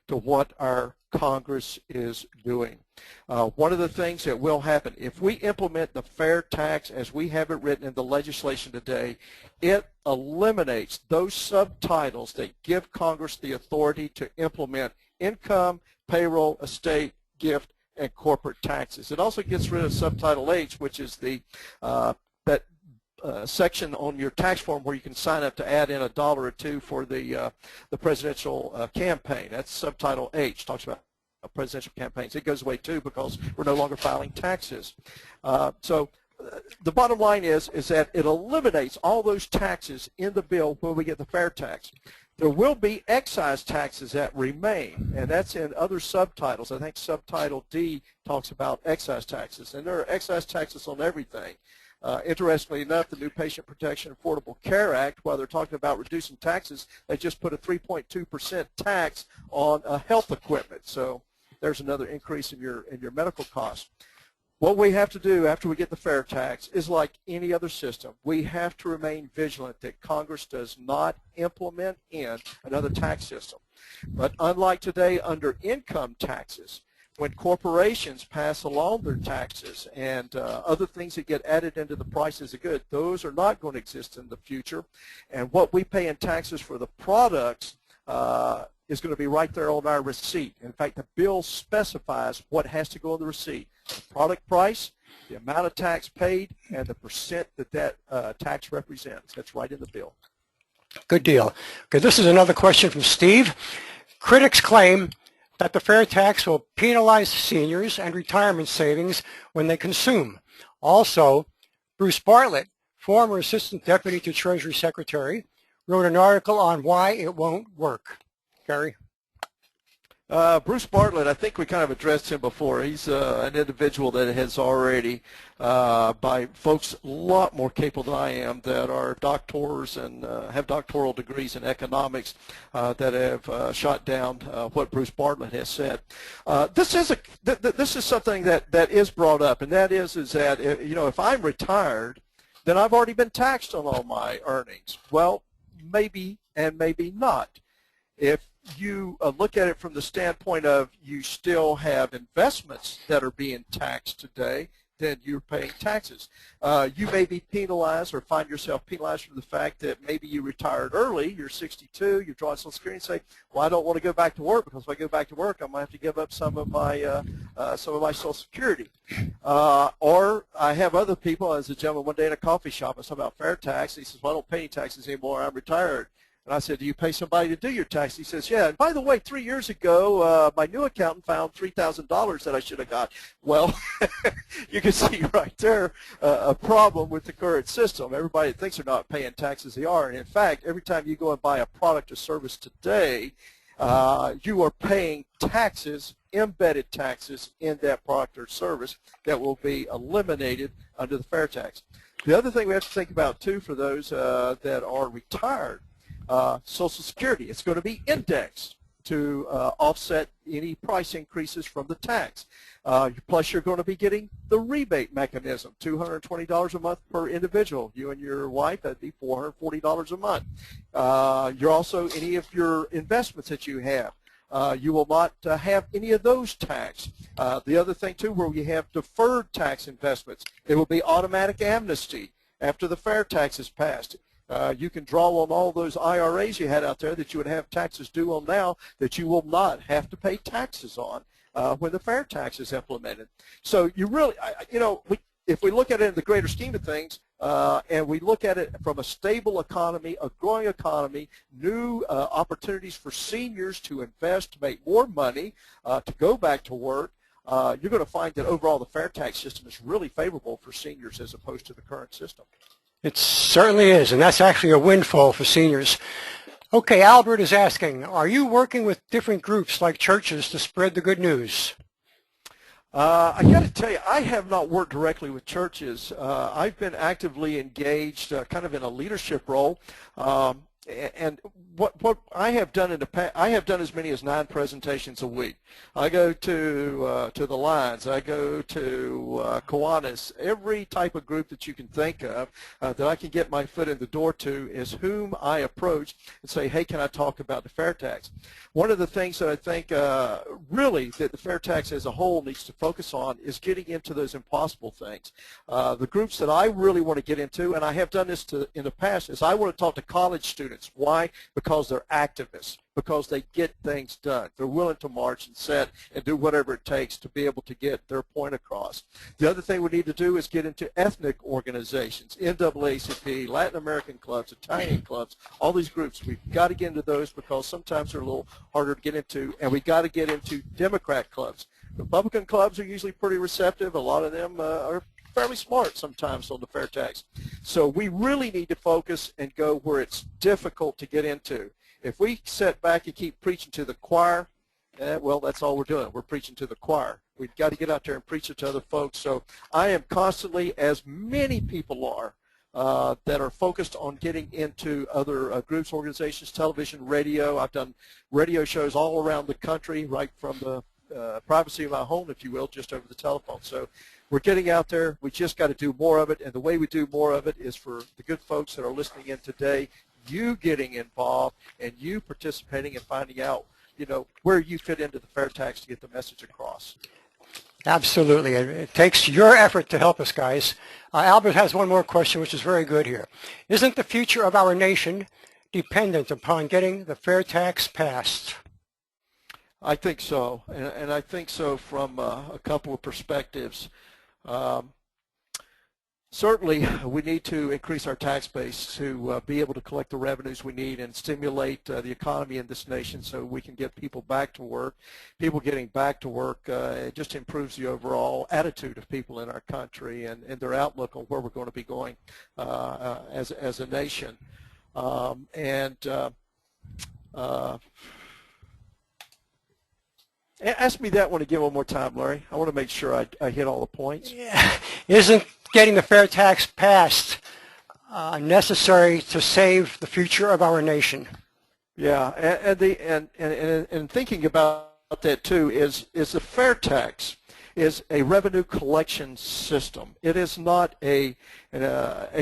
to what our Congress is doing. One of the things that will happen, if we implement the FairTax as we have it written in the legislation today, it eliminates those subtitles that give Congress the authority to implement income, payroll, estate, gift, and corporate taxes. It also gets rid of subtitle H, which is the that section on your tax form where you can sign up to add in $1 or $2 for the presidential campaign. That's subtitle H, talks about presidential campaigns. It goes away too because we're no longer filing taxes. So the bottom line is that it eliminates all those taxes in the bill when we get the fair tax. There will be excise taxes that remain, and that's in other subtitles. I think subtitle D talks about excise taxes, and there are excise taxes on everything. Interestingly enough, the new Patient Protection Affordable Care Act, while they're talking about reducing taxes, they just put a 3.2% tax on health equipment. So there's another increase in your medical costs. What we have to do after we get the fair tax is like any other system. We have to remain vigilant that Congress does not implement in another tax system. But unlike today under income taxes, when corporations pass along their taxes and other things that get added into the prices of goods, those are not going to exist in the future. And what we pay in taxes for the products is going to be right there on our receipt. In fact, the bill specifies what has to go on the receipt: the product price, the amount of tax paid, and the percent that tax represents. That's right in the bill. Good deal. Okay, this is another question from Steve. Critics claim that the fair tax will penalize seniors and retirement savings when they consume. Also, Bruce Bartlett, former Assistant Deputy to Treasury Secretary, wrote an article on why it won't work. Kerry? Bruce Bartlett, I think we kind of addressed him before. He's an individual that has already, by folks a lot more capable than I am, that are doctors and have doctoral degrees in economics, that have shot down what Bruce Bartlett has said. This is something that is brought up, and that is that if I'm retired, then I've already been taxed on all my earnings. Well, maybe and maybe not. If you look at it from the standpoint of you still have investments that are being taxed today, then you're paying taxes. You may be penalized or find yourself penalized from the fact that maybe you retired early, you're 62, you're drawing Social Security, and say, well, I don't want to go back to work because if I go back to work, I'm going to have to give up some of my Social Security. Or I have other people, as a gentleman one day in a coffee shop, I was talking about fair tax. He says, well, I don't pay any taxes anymore, I'm retired. And I said, do you pay somebody to do your tax? He says, yeah. And by the way, 3 years ago, my new accountant found $3,000 that I should have got. Well, you can see right there a problem with the current system. Everybody that thinks they're not paying taxes, they are. And in fact, every time you go and buy a product or service today, you are paying taxes, embedded taxes in that product or service that will be eliminated under the fair tax. The other thing we have to think about, too, for those that are retired, Social Security, it's going to be indexed to offset any price increases from the tax. Plus, you're going to be getting the rebate mechanism, $220 a month per individual. You and your wife, that'd be $440 a month. You're also, any of your investments that you have, you will not have any of those taxed. The other thing, too, where we have deferred tax investments, it will be automatic amnesty after the fair tax is passed. You can draw on all those IRAs you had out there that you would have taxes due on now that you will not have to pay taxes on when the fair tax is implemented. So you really, if we look at it in the greater scheme of things, and we look at it from a stable economy, a growing economy, new opportunities for seniors to invest, to make more money, to go back to work, you're going to find that overall the fair tax system is really favorable for seniors as opposed to the current system. It certainly is, and that's actually a windfall for seniors. Okay, Albert is asking, are you working with different groups like churches to spread the good news? I got to tell you, I have not worked directly with churches. I've been actively engaged kind of in a leadership role. And what I have done in the past, I have done as many as 9 presentations a week. I go to the Lions, I go to Kiwanis, every type of group that you can think of that I can get my foot in the door to is whom I approach and say, hey, can I talk about the fair tax? One of the things that I think really that the fair tax as a whole needs to focus on is getting into those impossible things. The groups that I really want to get into, and I have done this in the past, is I want to talk to college students movements. Why? Because they're activists, because they get things done. They're willing to march and set and do whatever it takes to be able to get their point across. The other thing we need to do is get into ethnic organizations, NAACP, Latin American clubs, Italian clubs, all these groups. We've got to get into those because sometimes they're a little harder to get into, and we've got to get into Democrat clubs. Republican clubs are usually pretty receptive. A lot of them are fairly smart sometimes on the fair tax. So we really need to focus and go where it's difficult to get into. If we sit back and keep preaching to the choir, well, that's all we're doing. We're preaching to the choir. We've got to get out there and preach it to other folks. So I am constantly, as many people are, that are focused on getting into other groups, organizations, television, radio. I've done radio shows all around the country, right from the privacy of my home, if you will, just over the telephone. So we're getting out there. We just got to do more of it, and the way we do more of it is for the good folks that are listening in today, you getting involved and you participating and finding out, you know, where you fit into the fair tax to get the message across. Absolutely. It takes your effort to help us, guys. Albert has one more question, which is very good here. Isn't the future of our nation dependent upon getting the fair tax passed? I think so, and I think so from a couple of perspectives. Certainly, we need to increase our tax base to be able to collect the revenues we need and stimulate the economy in this nation so we can get people back to work. People getting back to work, it just improves the overall attitude of people in our country and their outlook on where we're going to be going as a nation. Ask me that one again one more time, Larry. I want to make sure I hit all the points. Yeah. Isn't getting the fair tax passed necessary to save the future of our nation? Yeah, and thinking about that too is the fair tax is a revenue collection system. It is not a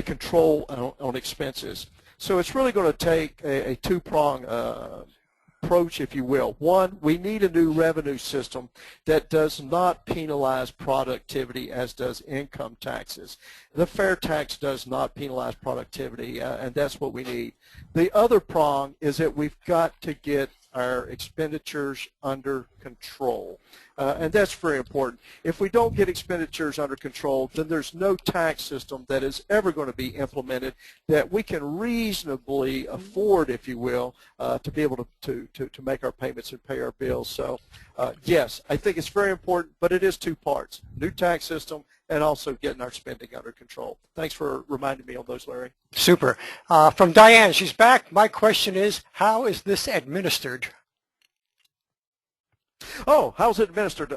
control on expenses. So it's really going to take a two-prong approach, if you will. One, we need a new revenue system that does not penalize productivity as does income taxes. The fair tax does not penalize productivity, and that's what we need. The other prong is that we've got to get our expenditures under control. And that's very important. If we don't get expenditures under control, then there's no tax system that is ever going to be implemented that we can reasonably afford, if you will, to be able to make our payments and pay our bills. So, yes, I think it's very important, but it is two parts, new tax system and also getting our spending under control. Thanks for reminding me on those, Larry. Super. From Diane, she's back. My question is, how is this administered? Oh, how's it administered?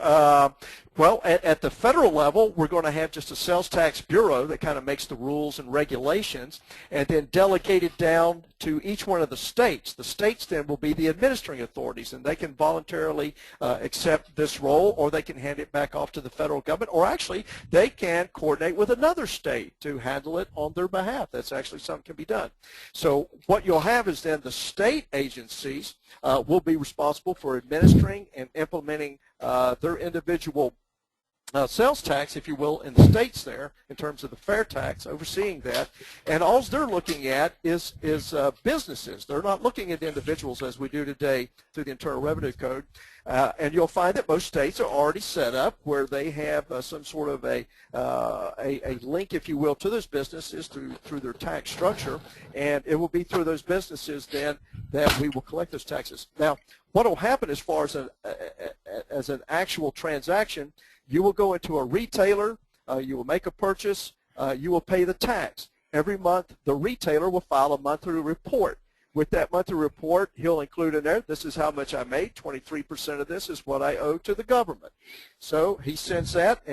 Well, at the federal level, we're going to have just a sales tax bureau that kind of makes the rules and regulations, and then delegated down to each one of the states. The states then will be the administering authorities, and they can voluntarily accept this role, or they can hand it back off to the federal government, or actually they can coordinate with another state to handle it on their behalf. That's actually something can be done. So what you'll have is then the state agencies will be responsible for administering and implementing their individual sales tax, if you will, in the states there in terms of the fair tax, overseeing that. And all they're looking at is businesses. They're not looking at individuals as we do today through the Internal Revenue Code. And you'll find that most states are already set up where they have some sort of a link, if you will, to those businesses through their tax structure. And it will be through those businesses then that we will collect those taxes. Now, what will happen as far as an actual transaction, you will go into a retailer, you will make a purchase, you will pay the tax. Every month, the retailer will file a monthly report. With that monthly report, he'll include in there, this is how much I made, 23% of this is what I owe to the government. So he sends that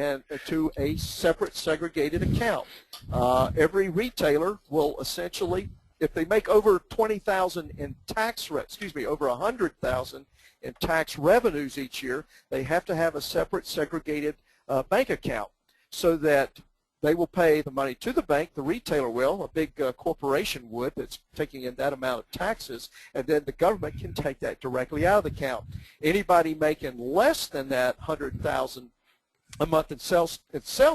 to a separate segregated account. Every retailer will essentially, if they make over $20,000 in tax, over $100,000 in tax revenues each year, they have to have a separate segregated bank account so that they will pay the money to the bank, the retailer will, a big corporation would that's taking in that amount of taxes, and then the government can take that directly out of the account. Anybody making less than that $100,000 a month in sales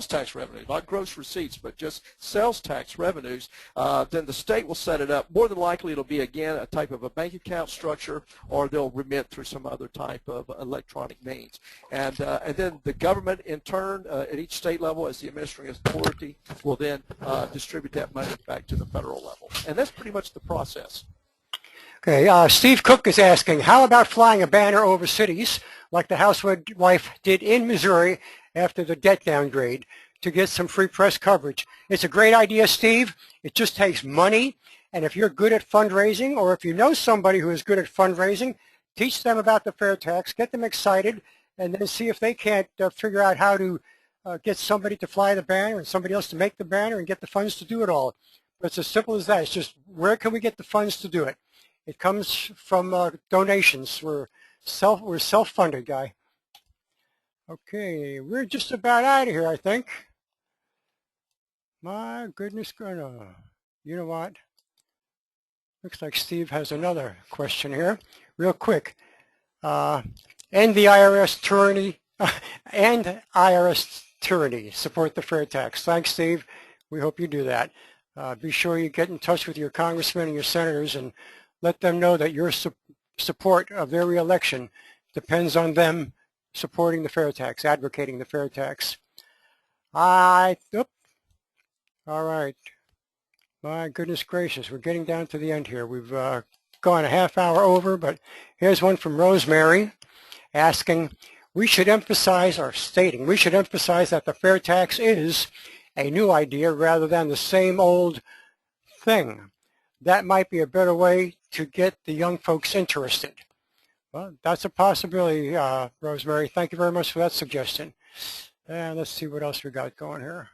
tax revenue, not gross receipts, but just sales tax revenues, then the state will set it up. More than likely, it'll be, again, a type of a bank account structure, or they'll remit through some other type of electronic means. And then the government, in turn, at each state level, as the administrative authority, will then distribute that money back to the federal level. And that's pretty much the process. Okay, Steve Cook is asking, how about flying a banner over cities like the housewife did in Missouri after the debt downgrade to get some free press coverage? It's a great idea, Steve. It just takes money. And if you're good at fundraising, or if you know somebody who is good at fundraising, teach them about the fair tax, get them excited, and then see if they can't figure out how to get somebody to fly the banner and somebody else to make the banner and get the funds to do it all. But it's as simple as that. It's just, where can we get the funds to do it? It comes from donations. We're self-funded, guy. Okay, we're just about out of here, I think. My goodness, you know what? Looks like Steve has another question here. Real quick. End the IRS tyranny and IRS tyranny. Support the fair tax. Thanks, Steve. We hope you do that. Be sure you get in touch with your congressmen and your senators and let them know that your support of their reelection depends on them supporting the fair tax, advocating the fair tax. All right. My goodness gracious, we're getting down to the end here. We've gone a half hour over, but here's one from Rosemary asking, we should emphasize, or stating, we should emphasize that the fair tax is a new idea rather than the same old thing. That might be a better way to get the young folks interested. Well, that's a possibility, Rosemary. Thank you very much for that suggestion. And let's see what else we got going here.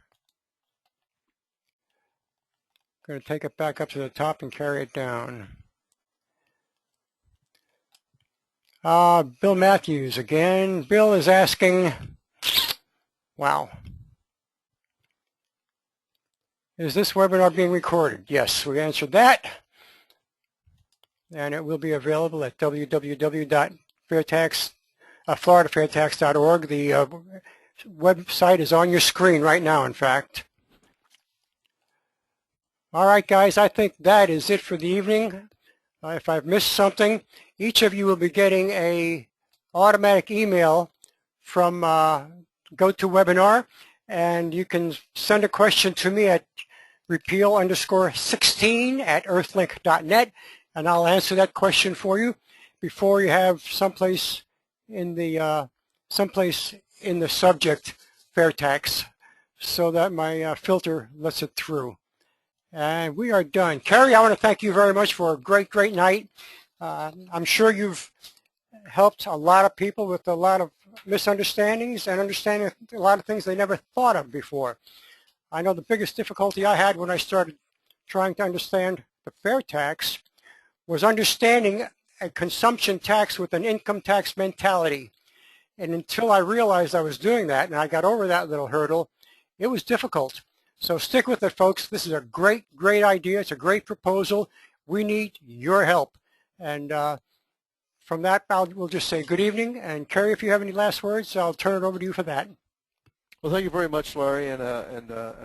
Going to take it back up to the top and carry it down. Bill Matthews again. Bill is asking, wow. Is this webinar being recorded? Yes, we answered that. And it will be available at www.FloridaFairTax.org. The website is on your screen right now, in fact. All right, guys, I think that is it for the evening. If I've missed something, each of you will be getting an automatic email from GoToWebinar, and you can send a question to me at repeal_16@earthlink.net, and I'll answer that question for you before you have someplace in the subject fair tax, so that my filter lets it through. And we are done. Kerry, I want to thank you very much for a great, great night. I'm sure you've helped a lot of people with a lot of misunderstandings and understanding a lot of things they never thought of before. I know the biggest difficulty I had when I started trying to understand the fair tax was understanding a consumption tax with an income tax mentality. And until I realized I was doing that and I got over that little hurdle, it was difficult. So stick with it, folks. This is a great, great idea. It's a great proposal. We need your help. And from that, we'll just say good evening. And Kerry, if you have any last words, I'll turn it over to you for that. Well, thank you very much, Larry, and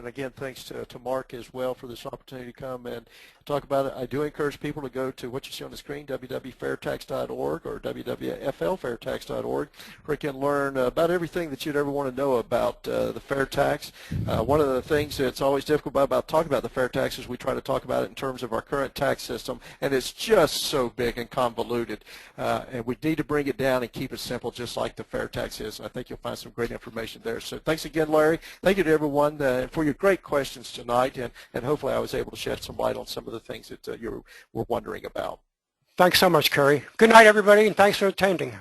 again, thanks to Mark as well for this opportunity to come and talk about it. I do encourage people to go to what you see on the screen, www.fairtax.org or www.flfairtax.org, where you can learn about everything that you'd ever want to know about the fair tax. One of the things that's always difficult about talking about the fair tax is we try to talk about it in terms of our current tax system, and it's just so big and convoluted, and we need to bring it down and keep it simple, just like the fair tax is. I think you'll find some great information there. So thanks again, Larry. Thank you to everyone for your great questions tonight, and hopefully I was able to shed some light on some of the things that you were wondering about. Thanks so much, Kerry. Good night, everybody, and thanks for attending.